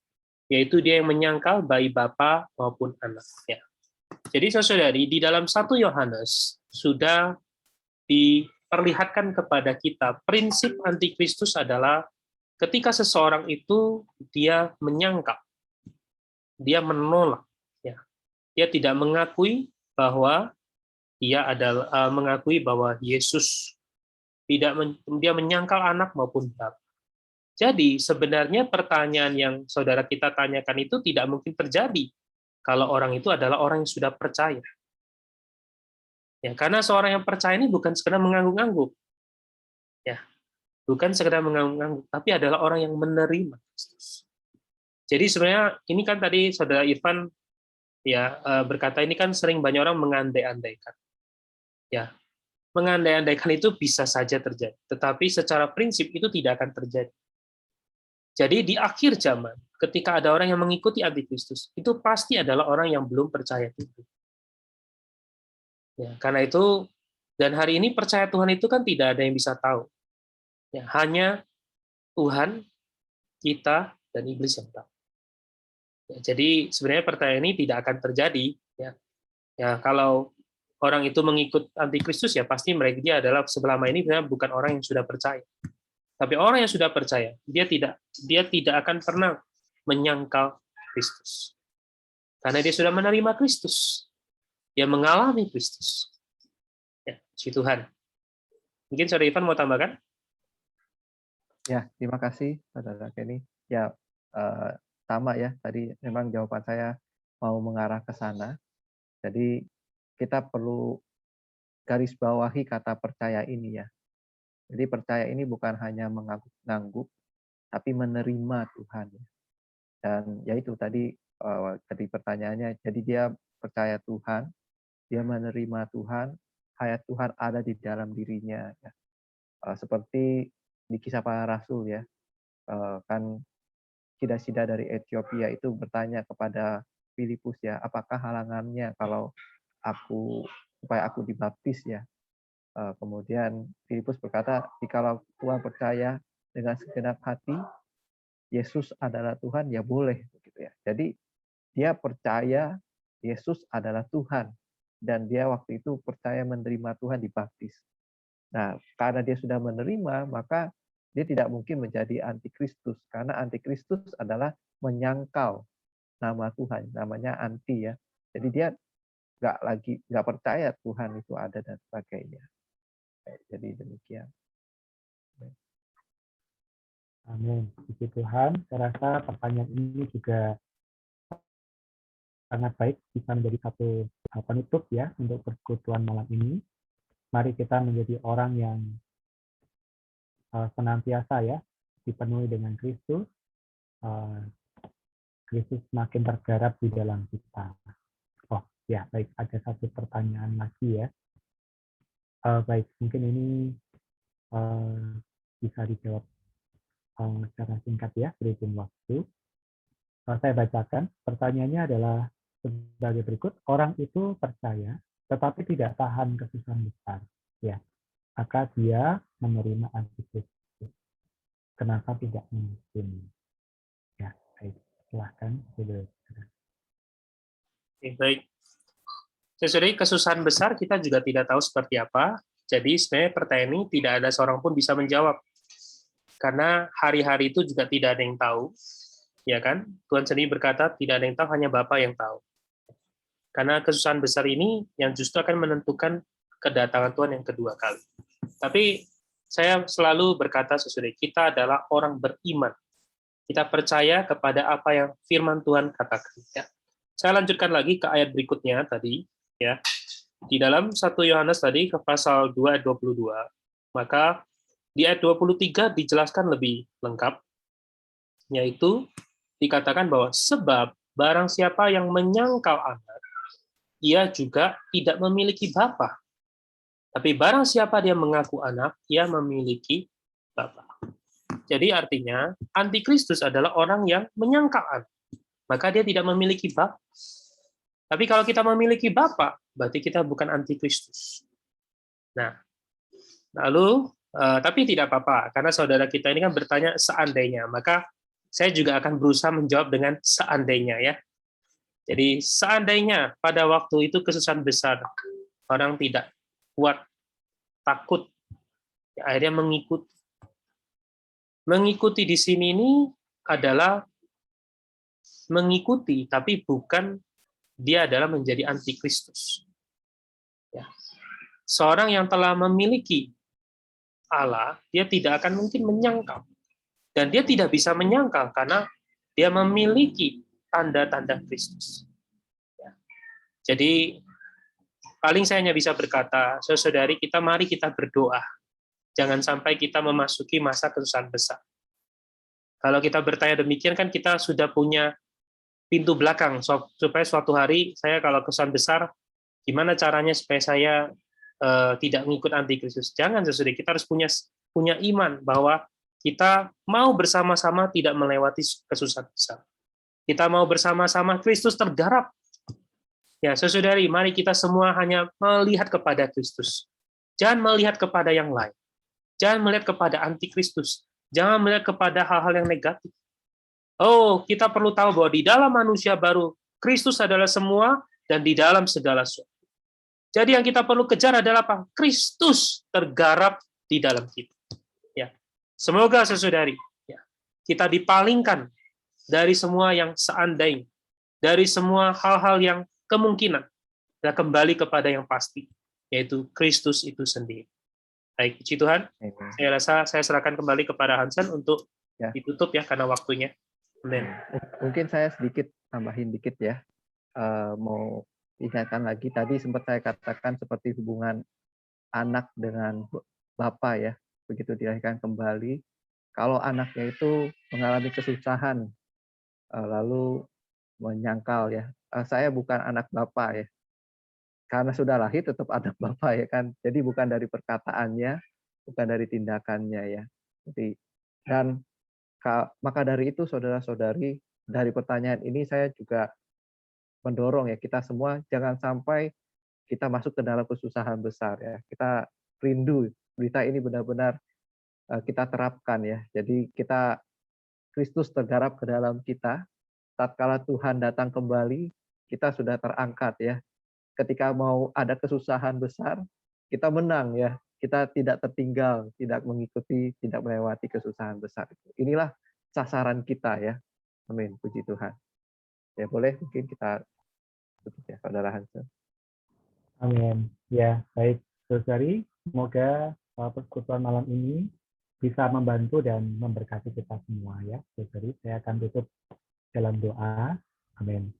yaitu dia yang menyangkal baik bapa maupun anaknya. Jadi saudari, di dalam 1 Yohanes sudah diperlihatkan kepada kita prinsip antikristus adalah ketika seseorang itu dia menyangkal, dia menolak, ya. Dia tidak mengakui bahwa dia adalah mengakui bahwa Yesus dia menyangkal anak maupun bapa. Jadi sebenarnya pertanyaan yang saudara kita tanyakan itu tidak mungkin terjadi kalau orang itu adalah orang yang sudah percaya. Ya, karena seorang yang percaya ini bukan sekedar mengangguk-angguk. Ya, bukan sekedar mengangguk-angguk, tapi adalah orang yang menerima Kristus. Jadi sebenarnya ini kan tadi saudara Irfan ya berkata ini kan sering banyak orang mengandai-andaikan. Ya, mengandai-andaikan itu bisa saja terjadi, tetapi secara prinsip itu tidak akan terjadi. Jadi di akhir zaman, ketika ada orang yang mengikuti antikristus, itu pasti adalah orang yang belum percaya Tuhan. Ya, karena itu, dan hari ini percaya Tuhan itu kan tidak ada yang bisa tahu. Ya, hanya Tuhan, kita, dan iblis yang tahu. Ya, jadi sebenarnya pertanyaan ini tidak akan terjadi. Ya, kalau orang itu mengikut antikristus, ya pasti mereka dia adalah selama ini bukan orang yang sudah percaya. Tapi orang yang sudah percaya, dia tidak akan pernah menyangkal Kristus. Karena dia sudah menerima Kristus. Dia mengalami Kristus. Ya, puji Tuhan. Mungkin Saudara Ivan mau tambahkan? Ya, terima kasih Saudara Kenny. Ya, sama ya, tadi memang jawaban saya mau mengarah ke sana. Jadi kita perlu garis bawahi kata percaya ini ya. Jadi percaya ini bukan hanya mengangguk-angguk, tapi menerima Tuhan. Dan ya itu tadi pertanyaannya, jadi dia percaya Tuhan, dia menerima Tuhan, hayat Tuhan ada di dalam dirinya. Ya. Seperti di Kisah Para Rasul ya, kan Sida-sida dari Ethiopia itu bertanya kepada Filipus ya, apakah halangannya kalau supaya aku dibaptis ya. Kemudian Filipus berkata, jikalau Tuhan percaya dengan segenap hati, Yesus adalah Tuhan, ya boleh. Gitu ya. Jadi dia percaya Yesus adalah Tuhan. Dan dia waktu itu percaya menerima Tuhan dibaptis. Nah, karena dia sudah menerima, maka dia tidak mungkin menjadi antikristus. Karena antikristus adalah menyangkal nama Tuhan. Namanya anti ya. Jadi dia nggak percaya Tuhan itu ada dan sebagainya. Jadi demikian. Amin. Puji Tuhan. Saya rasa pertanyaan ini juga sangat baik bisa menjadi satu penutup ya untuk persekutuan malam ini. Mari kita menjadi orang yang senantiasa ya dipenuhi dengan Kristus. Kristus makin tergarap di dalam kita. Oh ya, baik, ada satu pertanyaan lagi ya. Baik, mungkin ini bisa dijawab secara singkat ya, berhubung waktu. Saya bacakan, pertanyaannya adalah sebagai berikut, orang itu percaya, tetapi tidak tahan kesusahan besar. Ya, maka dia menerima antikristus. Kenapa tidak mungkin? Ya, baik, silahkan. Baik. Sesuai kesusahan besar kita juga tidak tahu seperti apa. Jadi sebenarnya pertanyaan ini tidak ada seorang pun bisa menjawab. Karena hari-hari itu juga tidak ada yang tahu. Ya kan? Tuhan sendiri berkata tidak ada yang tahu, hanya Bapa yang tahu. Karena kesusahan besar ini yang justru akan menentukan kedatangan Tuhan yang kedua kali. Tapi saya selalu berkata sesuai, kita adalah orang beriman. Kita percaya kepada apa yang firman Tuhan katakan. Ya. Saya lanjutkan lagi ke ayat berikutnya tadi. Ya, di dalam 1 Yohanes tadi ke pasal 2 ayat 22, maka di ayat 23 dijelaskan lebih lengkap, yaitu dikatakan bahwa sebab barang siapa yang menyangkal anak, ia juga tidak memiliki bapa. Tapi barang siapa dia mengaku anak, ia memiliki bapa. Jadi artinya antikristus adalah orang yang menyangkal Allah. Maka dia tidak memiliki Bapa. Tapi kalau kita memiliki Bapa, berarti kita bukan antikristus. Nah, lalu tapi tidak apa-apa, karena saudara kita ini kan bertanya seandainya, maka saya juga akan berusaha menjawab dengan seandainya ya. Jadi seandainya pada waktu itu kesusahan besar, orang tidak kuat, takut, ya, akhirnya mengikuti. Mengikuti di sini ini adalah mengikuti, tapi bukan dia adalah menjadi antikristus. Ya. Seorang yang telah memiliki Allah, dia tidak akan mungkin menyangkal. Dan dia tidak bisa menyangkal karena dia memiliki tanda-tanda Kristus. Ya. Jadi, paling saya hanya bisa berkata, saudari kita mari kita berdoa. Jangan sampai kita memasuki masa kesusahan besar. Kalau kita bertanya demikian, kan kita sudah punya pintu belakang, supaya suatu hari saya kalau kesusahan besar, gimana caranya supaya saya tidak mengikut antikristus. Jangan, saudari, kita harus punya iman bahwa kita mau bersama-sama tidak melewati kesusahan besar. Kita mau bersama-sama Kristus tergarap. Ya, saudari, mari kita semua hanya melihat kepada Kristus. Jangan melihat kepada yang lain. Jangan melihat kepada antikristus. Jangan melihat kepada hal-hal yang negatif. Oh, kita perlu tahu bahwa di dalam manusia baru, Kristus adalah semua dan di dalam segala sesuatu. Jadi yang kita perlu kejar adalah apa? Kristus tergarap di dalam kita. Ya. Semoga saudari, ya, kita dipalingkan dari semua yang seandainya, dari semua hal-hal yang kemungkinan, dan kembali kepada yang pasti, yaitu Kristus itu sendiri. Baik, puji Tuhan. Saya rasa saya serahkan kembali kepada Hansen untuk ditutup ya, karena waktunya. Amin. Mungkin saya sedikit tambahin dikit ya. Mau ingatkan lagi, tadi sempat saya katakan seperti hubungan anak dengan Bapa ya, begitu dilahirkan kembali. Kalau anaknya itu mengalami kesusahan, lalu menyangkal ya, saya bukan anak Bapa ya, karena sudah lahir tetap anak Bapa ya kan. Jadi bukan dari perkataannya, bukan dari tindakannya ya. Jadi dan maka dari itu saudara-saudari, dari pertanyaan ini saya juga mendorong ya kita semua jangan sampai kita masuk ke dalam kesusahan besar ya. Kita rindu berita ini benar-benar kita terapkan ya. Jadi kita Kristus tergarap ke dalam kita. Tatkala Tuhan datang kembali, kita sudah terangkat ya. Ketika mau ada kesusahan besar, kita menang ya. Kita tidak tertinggal, tidak mengikuti, tidak melewati kesusahan besar. Inilah sasaran kita ya. Amin. Puji Tuhan. Ya boleh mungkin kita tutup ya, Saudara Hansen. Amin. Ya, baik, saudari. Semoga persekutuan malam ini bisa membantu dan memberkati kita semua ya, saudari. Saya akan tutup dalam doa. Amin.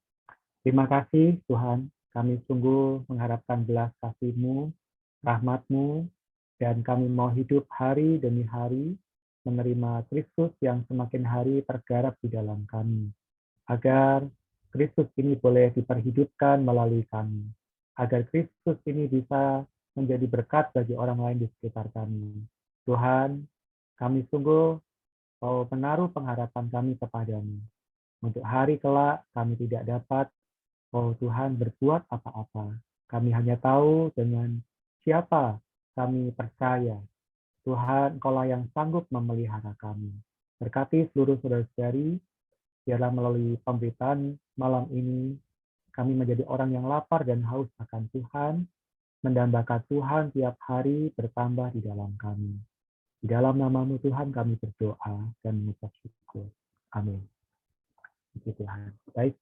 Terima kasih Tuhan. Kami sungguh mengharapkan belas kasih-Mu, rahmat-Mu, dan kami mau hidup hari demi hari menerima Kristus yang semakin hari tergarap di dalam kami. Agar Kristus ini boleh diperhidupkan melalui kami. Agar Kristus ini bisa menjadi berkat bagi orang lain di sekitar kami. Tuhan, kami sungguh mau menaruh pengharapan kami kepadamu. Untuk hari kelak kami tidak dapat, oh Tuhan, berbuat apa-apa. Kami hanya tahu dengan siapa kami percaya. Tuhan, Engkaulah yang sanggup memelihara kami. Berkati seluruh saudara-saudari, biarlah melalui pemberitaan malam ini, kami menjadi orang yang lapar dan haus akan Tuhan, mendambakan Tuhan tiap hari bertambah di dalam kami. Di dalam nama-Mu Tuhan kami berdoa dan mengucap syukur. Amin. Puji Tuhan. Baik.